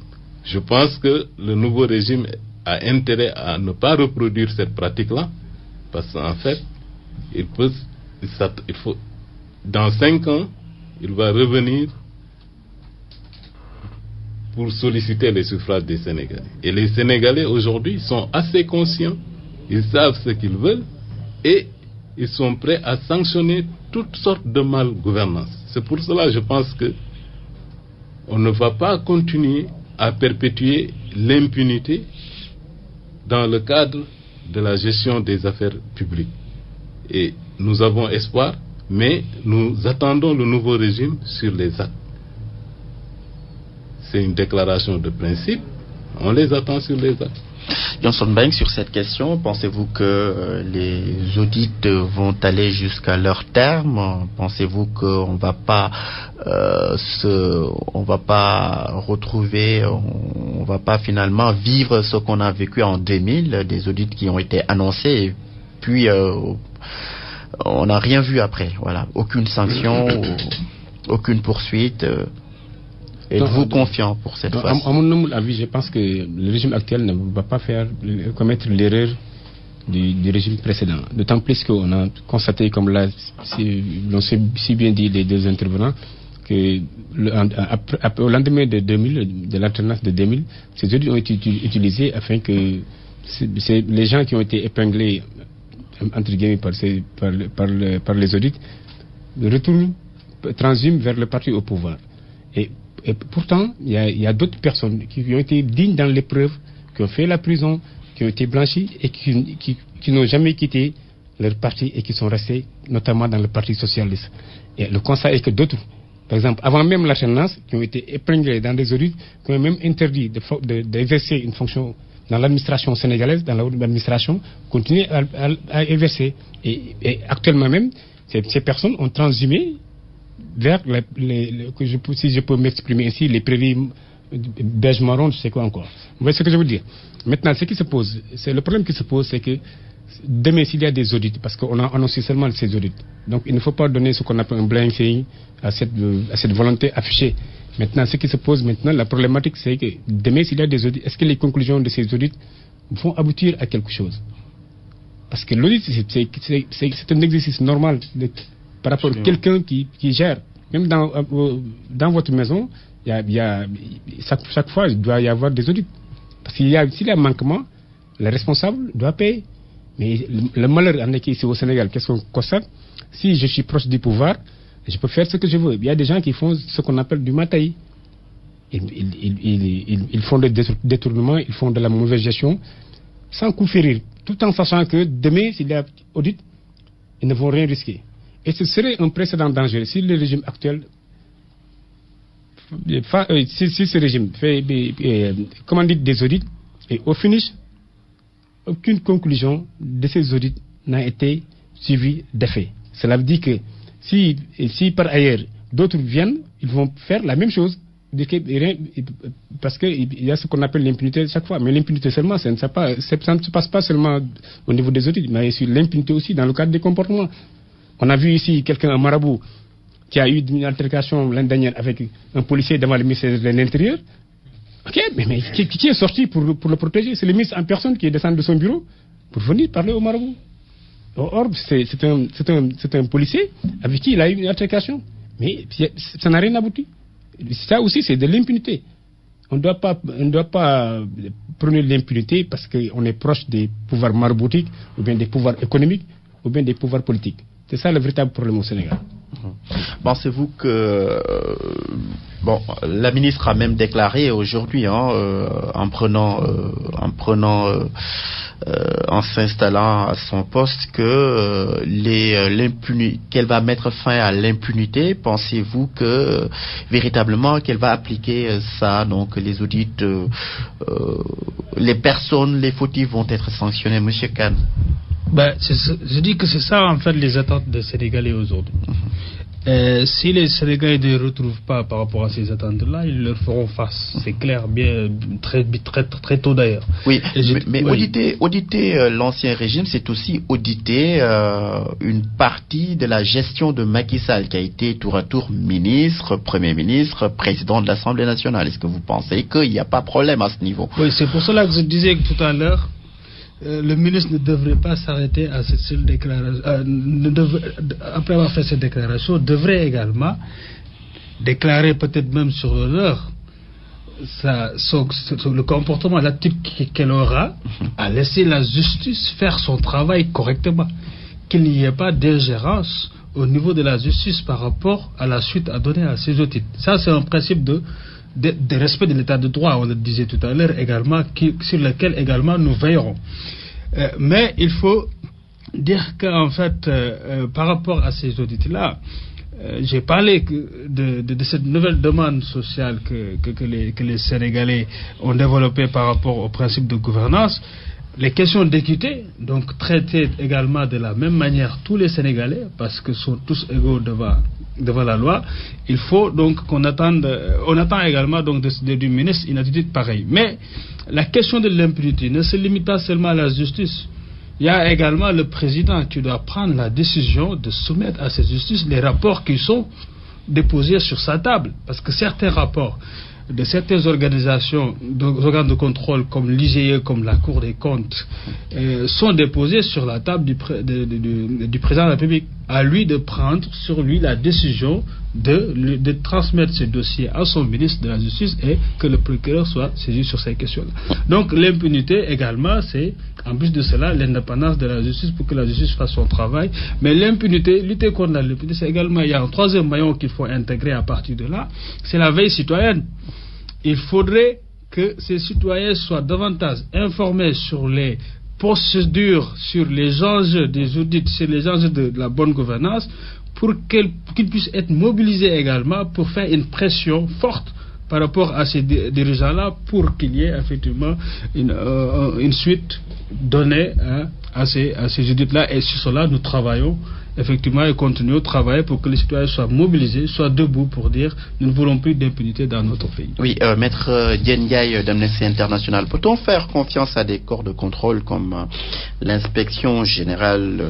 Je pense que le nouveau régime a intérêt à ne pas reproduire cette pratique-là, parce qu'en fait, dans 5 ans, il va revenir pour solliciter les suffrages des Sénégalais. Et les Sénégalais aujourd'hui sont assez conscients, ils savent ce qu'ils veulent et ils sont prêts à sanctionner toutes sortes de malgouvernance. C'est pour cela je pense que on ne va pas continuer à perpétuer l'impunité dans le cadre de la gestion des affaires publiques. Et nous avons espoir, mais nous attendons le nouveau régime sur les actes. C'est une déclaration de principe, on les attend sur les actes. Johnson Bank, sur cette question, pensez-vous que les audits vont aller jusqu'à leur terme? Pensez-vous qu'on va pas retrouver, on va pas finalement vivre ce qu'on a vécu en 2000, des audits qui ont été annoncés et puis on n'a rien vu après, voilà, aucune sanction, aucune poursuite. Êtes-vous confiant pour cette fois? À mon humble avis, je pense que le régime actuel ne va pas commettre l'erreur du régime précédent. D'autant plus qu'on a constaté, comme l'ont si bien dit les deux intervenants, que au lendemain de 2000, de l'alternance de 2000, ces audits ont été utilisés afin que les gens qui ont été épinglés entre guillemets par les audits transhument vers le parti au pouvoir. Et pourtant, il y a d'autres personnes qui ont été dignes dans l'épreuve, qui ont fait la prison, qui ont été blanchies et qui n'ont jamais quitté leur parti et qui sont restés notamment dans le parti socialiste. Et le constat est que d'autres, par exemple, avant même l'alternance, qui ont été épinglés dans des audits, qui ont même interdit d'exercer une fonction dans l'administration sénégalaise, dans l'administration, continuent à exercer. Et actuellement même, ces personnes ont transhumé vers si je peux m'exprimer ainsi, les prairies beige marron, je sais quoi encore. Vous voyez ce que je veux dire? Maintenant, ce qui se pose, le problème qui se pose, c'est que demain, s'il y a des audits, parce qu'on a annoncé seulement ces audits, donc il ne faut pas donner ce qu'on appelle un blanking à cette volonté affichée. Maintenant, ce qui se pose maintenant, la problématique, c'est que demain, s'il y a des audits, est-ce que les conclusions de ces audits vont aboutir à quelque chose? Parce que l'audit, c'est un exercice normal par rapport à quelqu'un qui gère. Même dans votre maison, chaque fois, il doit y avoir des audits. Parce qu'il s'il y a manquement, le responsable doit payer. Mais le malheur en est qu'ici au Sénégal, qu'est-ce qu'on constate? Si je suis proche du pouvoir, je peux faire ce que je veux. Il y a des gens qui font ce qu'on appelle du mataï. Ils font des détournements, ils font de la mauvaise gestion, sans coup férir, tout en sachant que demain, s'il y a audit, ils ne vont rien risquer. Et ce serait un précédent dangereux si le régime actuel, si ce régime fait des audits, et au finish, aucune conclusion de ces audits n'a été suivie d'effet. Cela veut dire que si par ailleurs d'autres viennent, ils vont faire la même chose. Parce qu'il y a ce qu'on appelle l'impunité chaque fois. Mais l'impunité seulement, ça ne se passe pas seulement au niveau des audits, mais sur l'impunité aussi dans le cadre des comportements. On a vu ici quelqu'un, un marabout, qui a eu une altercation l'année dernière avec un policier devant le ministère de l'Intérieur. Ok, mais qui est sorti pour le protéger? C'est le ministre en personne qui est descendu de son bureau pour venir parler au marabout. Or, c'est un policier avec qui il a eu une altercation. Mais ça n'a rien abouti. Ça aussi, c'est de l'impunité. On ne doit pas prôner l'impunité parce qu'on est proche des pouvoirs maraboutiques, ou bien des pouvoirs économiques, ou bien des pouvoirs politiques. C'est ça le véritable problème au Sénégal. Pensez-vous que la ministre a même déclaré aujourd'hui, en s'installant à son poste, que qu'elle va mettre fin à l'impunité. Pensez-vous que véritablement qu'elle va appliquer ça, donc les audits, les personnes, les fautifs vont être sanctionnés, Monsieur Kane? Je dis que c'est ça en fait les attentes des Sénégalais aujourd'hui. Si les Sénégalais ne retrouvent pas par rapport à ces attentes-là, ils leur feront face. C'est clair, bien très tôt d'ailleurs. Oui, mais auditer l'ancien régime, c'est aussi auditer une partie de la gestion de Macky Sall, qui a été tour à tour ministre, Premier ministre, président de l'Assemblée nationale. Est-ce que vous pensez qu'il n'y a pas de problème à ce niveau? Oui, c'est pour cela que je disais tout à l'heure, le ministre ne devrait pas s'arrêter à cette seule déclaration. Après avoir fait cette déclaration, devrait également déclarer peut-être même sur l'heure le comportement, l'attitude qu'elle aura à laisser la justice faire son travail correctement. Qu'il n'y ait pas d'ingérence au niveau de la justice par rapport à la suite à donner à ces audits. Ça, c'est un principe de respect de l'état de droit, on le disait tout à l'heure également, sur lequel également nous veillerons. Mais il faut dire qu'en fait, par rapport à ces audits-là, j'ai parlé de cette nouvelle demande sociale que les Sénégalais ont développée par rapport au principe de gouvernance. Les questions d'équité, donc traiter également de la même manière tous les Sénégalais, parce que sont tous égaux devant la loi. Il faut donc on attend également donc du ministre une attitude pareille. Mais la question de l'impunité ne se limite pas seulement à la justice. Il y a également le président qui doit prendre la décision de soumettre à cette justice les rapports qui sont déposés sur sa table. Parce que certains rapports de certaines organisations, organes de contrôle comme l'IGE, comme la Cour des comptes, sont déposés sur la table du président de la République. À lui de prendre sur lui la décision de transmettre ce dossier à son ministre de la Justice et que le procureur soit saisi sur ces questions-là. Donc l'impunité également, c'est en plus de cela l'indépendance de la justice pour que la justice fasse son travail. Mais l'impunité, lutter contre l'impunité, c'est également, il y a un troisième maillon qu'il faut intégrer à partir de là, c'est la veille citoyenne. Il faudrait que ces citoyens soient davantage informés sur les procédures, sur les enjeux des audits, sur les enjeux de la bonne gouvernance, pour qu'ils puissent être mobilisés également pour faire une pression forte par rapport à ces dirigeants-là pour qu'il y ait effectivement une suite donnée à ces audits-là. Et sur cela, nous travaillons effectivement et continuons de travailler pour que les citoyens soient mobilisés, soient debout pour dire nous ne voulons plus d'impunité dans notre pays. Oui, Maître Diène d'Amnesty International, peut-on faire confiance à des corps de contrôle comme l'inspection générale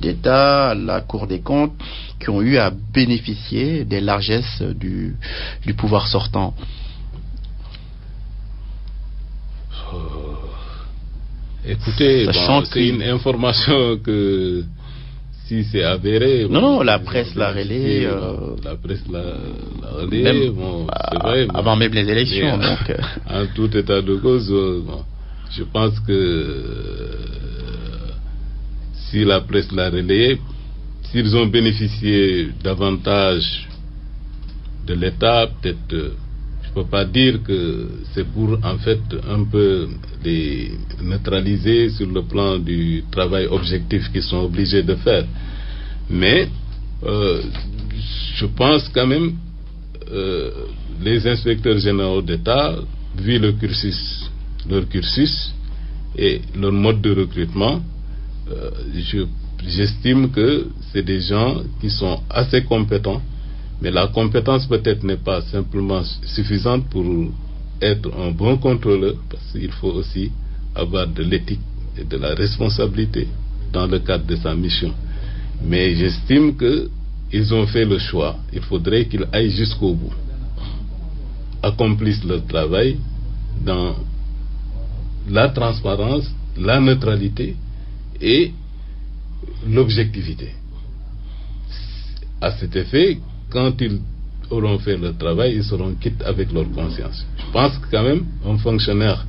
d'État, la Cour des comptes, qui ont eu à bénéficier des largesses du pouvoir sortant? Écoutez, c'est une information que si c'est avéré... Non, la presse l'a relayé. La presse l'a relayé, c'est vrai. Avant même les élections. Donc. En tout état de cause, je pense que si la presse l'a relayé, s'ils ont bénéficié davantage de l'État, peut-être, je ne peux pas dire que c'est pour en fait un peu les neutraliser sur le plan du travail objectif qu'ils sont obligés de faire. Mais je pense quand même les inspecteurs généraux d'État, vu leur cursus et leur mode de recrutement, j'estime que c'est des gens qui sont assez compétents. Mais la compétence peut-être n'est pas simplement suffisante pour être un bon contrôleur, parce qu'il faut aussi avoir de l'éthique et de la responsabilité dans le cadre de sa mission. Mais j'estime qu'ils ont fait le choix. Il faudrait qu'ils aillent jusqu'au bout, accomplissent leur travail dans la transparence, la neutralité et l'objectivité. À cet effet, quand ils auront fait leur travail, ils seront quittes avec leur conscience. Je pense que quand même, un fonctionnaire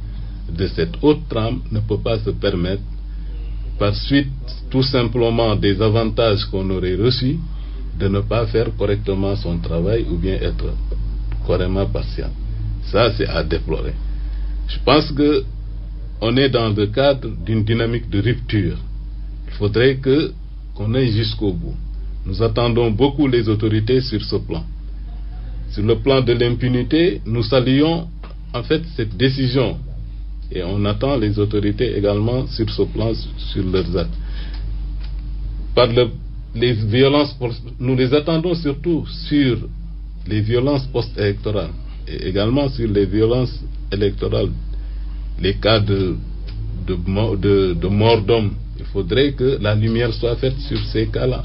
de cette haute trame ne peut pas se permettre, par suite tout simplement des avantages qu'on aurait reçus, de ne pas faire correctement son travail ou bien être carrément partial. Ça, c'est à déplorer. Je pense que on est dans le cadre d'une dynamique de rupture. Il faudrait qu'on aille jusqu'au bout. Nous attendons beaucoup les autorités sur ce plan. Sur le plan de l'impunité, nous saluons en fait cette décision. Et on attend les autorités également sur ce plan, sur leurs actes. Les violences, nous les attendons surtout sur les violences post-électorales et également sur les violences électorales. Les cas de mort d'homme, il faudrait que la lumière soit faite sur ces cas-là.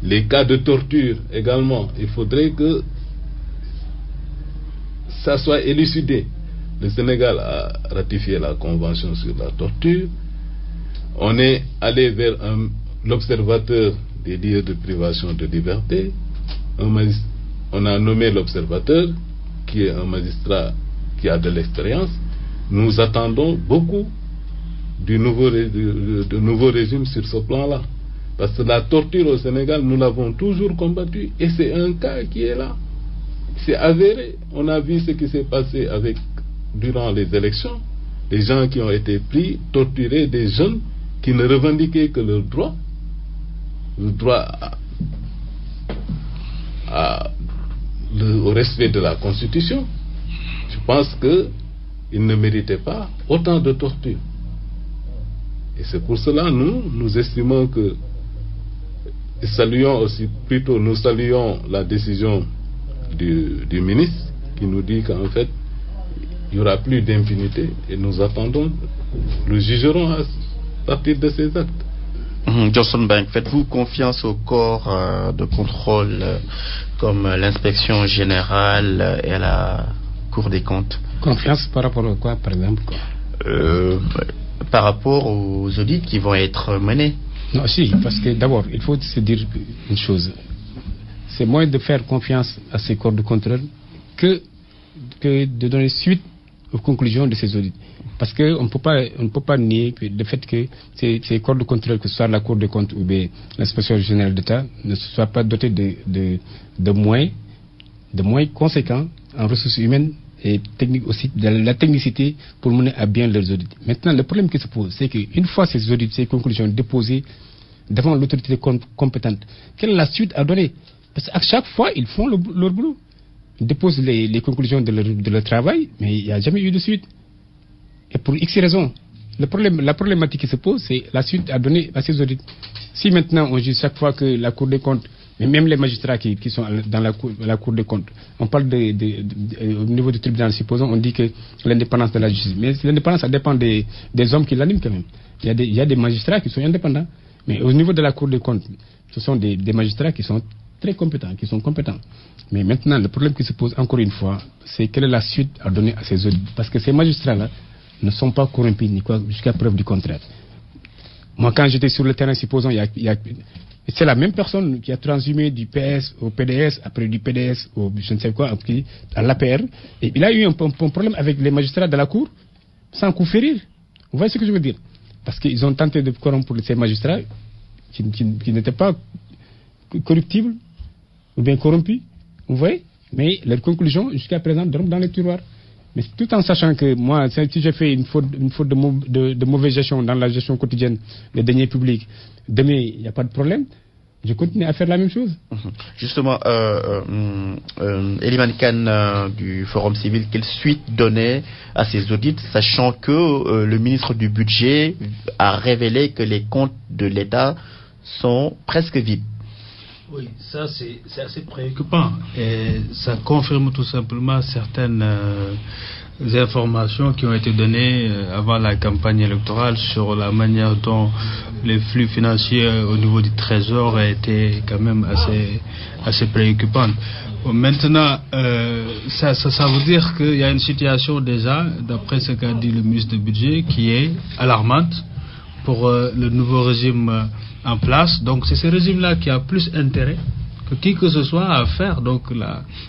Les cas de torture également, il faudrait que ça soit élucidé. Le Sénégal a ratifié la convention sur la torture. On est allé vers l'observateur des lieux de privation de liberté. On a nommé l'observateur, qui est un magistrat qui a de l'expérience. Nous attendons beaucoup de nouveaux régimes sur ce plan-là. Parce que la torture au Sénégal, nous l'avons toujours combattue et c'est un cas qui est là. c'est avéré. On a vu ce qui s'est passé durant les élections. Des gens qui ont été pris, torturés, des jeunes qui ne revendiquaient que le droit au respect de la Constitution. Je pense qu'ils ne méritaient pas autant de torture. Et c'est pour cela nous estimons que nous saluons la décision du ministre qui nous dit qu'en fait il n'y aura plus d'impunité et nous jugerons à partir de ces actes. Johnson Bank, faites-vous confiance au corps de contrôle comme l'inspection générale et à la Cour des comptes? Confiance par rapport à quoi, par exemple? Par rapport aux audits qui vont être menés. Non, si, parce que d'abord, il faut se dire une chose. C'est moins de faire confiance à ces corps de contrôle que de donner suite aux conclusions de ces audits. Parce qu'on ne peut pas nier le fait que ces corps de contrôle, que ce soit la Cour des comptes ou bien l'inspection générale d'État, ne soient pas dotés de moyens conséquents en ressources humaines et techniques aussi, de la technicité pour mener à bien leurs audits. Maintenant, le problème qui se pose, c'est qu'une fois ces audits, ces conclusions déposées devant l'autorité compétente, quelle est la suite à donner? Parce qu'à chaque fois, ils font leur boulot. Ils déposent les conclusions de leur travail, mais il n'y a jamais eu de suite. Et pour X raisons. La problématique qui se pose, c'est la suite à donner à ces audits. Si maintenant on juge chaque fois que la Cour des comptes, mais même les magistrats qui sont dans la Cour des comptes, on parle au niveau du tribunal, supposons, on dit que l'indépendance de la justice. Mais l'indépendance, ça dépend des hommes qui l'animent quand même. Il y a des magistrats qui sont indépendants. Mais au niveau de la Cour des comptes, ce sont des magistrats qui sont très compétents, qui sont compétents. Mais maintenant, le problème qui se pose encore une fois, c'est quelle est la suite à donner à ces audits. Parce que ces magistrats-là ne sont pas corrompus jusqu'à preuve du contraire. Moi, quand j'étais sur le terrain, supposons, c'est la même personne qui a transhumé du PS au PDS, après du PDS au je ne sais quoi, à l'APR. Et il a eu un problème avec les magistrats de la Cour, sans coup férir. Vous voyez ce que je veux dire? Parce qu'ils ont tenté de corrompre ces magistrats qui n'étaient pas corruptibles ou bien corrompus. Vous voyez? Mais leur conclusion, jusqu'à présent, dorment dans les tiroirs. Mais tout en sachant que moi, si j'ai fait une faute de mauvaise gestion dans la gestion quotidienne des deniers publics, demain, il n'y a pas de problème, je continue à faire la même chose. Justement, Eliman Khan du Forum civil, quelle suite donner à ces audits, sachant que le ministre du Budget a révélé que les comptes de l'État sont presque vides? Oui, ça c'est assez préoccupant et ça confirme tout simplement certaines informations qui ont été données avant la campagne électorale sur la manière dont les flux financiers au niveau du Trésor étaient quand même assez préoccupantes. Maintenant, ça veut dire qu'il y a une situation déjà, d'après ce qu'a dit le ministre du Budget, qui est alarmante pour le nouveau régime en place. Donc c'est ce régime-là qui a plus intérêt que qui que ce soit à faire donc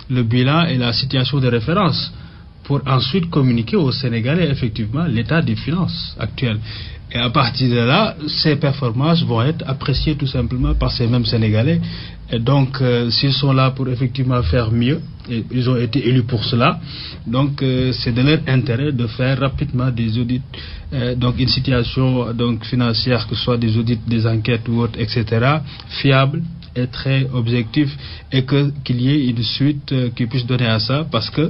le bilan et la situation de référence pour ensuite communiquer aux Sénégalais effectivement l'état des finances actuelles. Et à partir de là, ces performances vont être appréciées tout simplement par ces mêmes Sénégalais. Et donc, s'ils sont là pour effectivement faire mieux, et ils ont été élus pour cela, donc c'est de leur intérêt de faire rapidement des audits, donc une situation donc financière, que ce soit des audits, des enquêtes ou autres, etc., fiables et très objectifs, et qu'il y ait une suite qui puisse donner à ça, parce que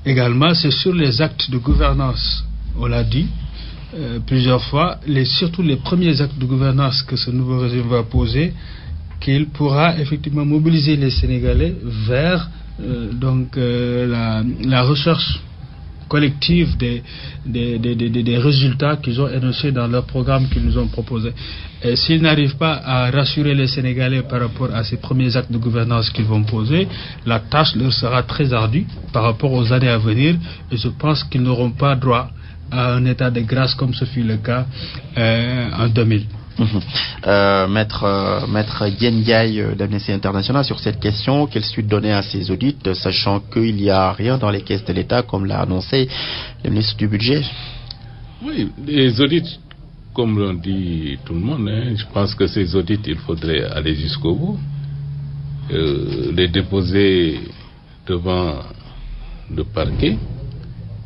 également c'est sur les actes de gouvernance, on l'a dit plusieurs fois, surtout les premiers actes de gouvernance que ce nouveau régime va poser, qu'il pourra effectivement mobiliser les Sénégalais vers la recherche collective des résultats qu'ils ont énoncés dans leur programme qu'ils nous ont proposé. Et s'ils n'arrivent pas à rassurer les Sénégalais par rapport à ces premiers actes de gouvernance qu'ils vont poser, la tâche leur sera très ardue par rapport aux années à venir, et je pense qu'ils n'auront pas droit à un état de grâce comme ce fut le cas en 2000. Maître Yen Yai d'Amnesty International, sur cette question, quelle suite donner à ces audits, sachant qu'il n'y a rien dans les caisses de l'État, comme l'a annoncé le ministre du Budget? Oui, les audits, comme l'ont dit tout le monde, je pense que ces audits, il faudrait aller jusqu'au bout, les déposer devant le parquet,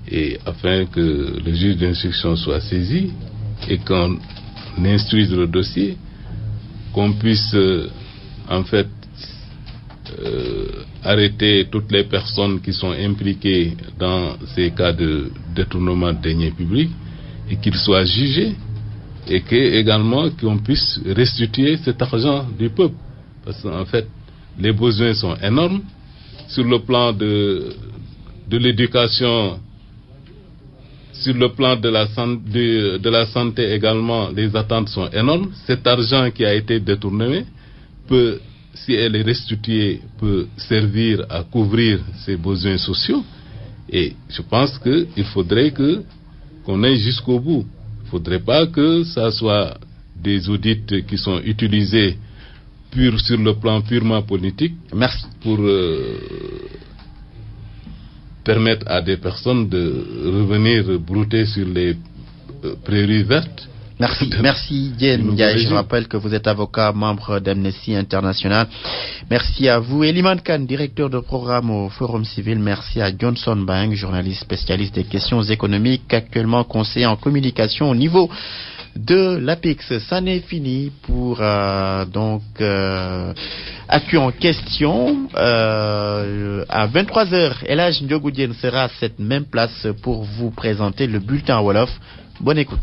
et afin que le juge d'instruction soit saisi et qu'on instruise le dossier, qu'on puisse en fait arrêter toutes les personnes qui sont impliquées dans ces cas de détournement de deniers publics et qu'ils soient jugés, et également qu'on puisse restituer cet argent du peuple, parce qu'en fait les besoins sont énormes sur le plan de l'éducation, sur le plan de la santé également. Les attentes sont énormes. Cet argent qui a été détourné peut, si elle est restituée, peut servir à couvrir ces besoins sociaux. Et je pense qu'il faudrait qu'on aille jusqu'au bout. Il ne faudrait pas que ça soit des audits qui sont utilisés sur le plan purement politique. Merci. Pour permettre à des personnes de revenir brouter sur les prairies vertes. Merci Diène Ndiaye. Je rappelle que vous êtes avocat, membre d'Amnesty International. Merci à vous. Eliman Khan, directeur de programme au Forum Civil. Merci à Johnson Bang, journaliste spécialiste des questions économiques, actuellement conseiller en communication au niveau de l'APIX. Ça n'est fini pour Actu en question. À 23h, Elhaj Ndiogoudien sera à cette même place pour vous présenter le bulletin Wolof. Bonne écoute.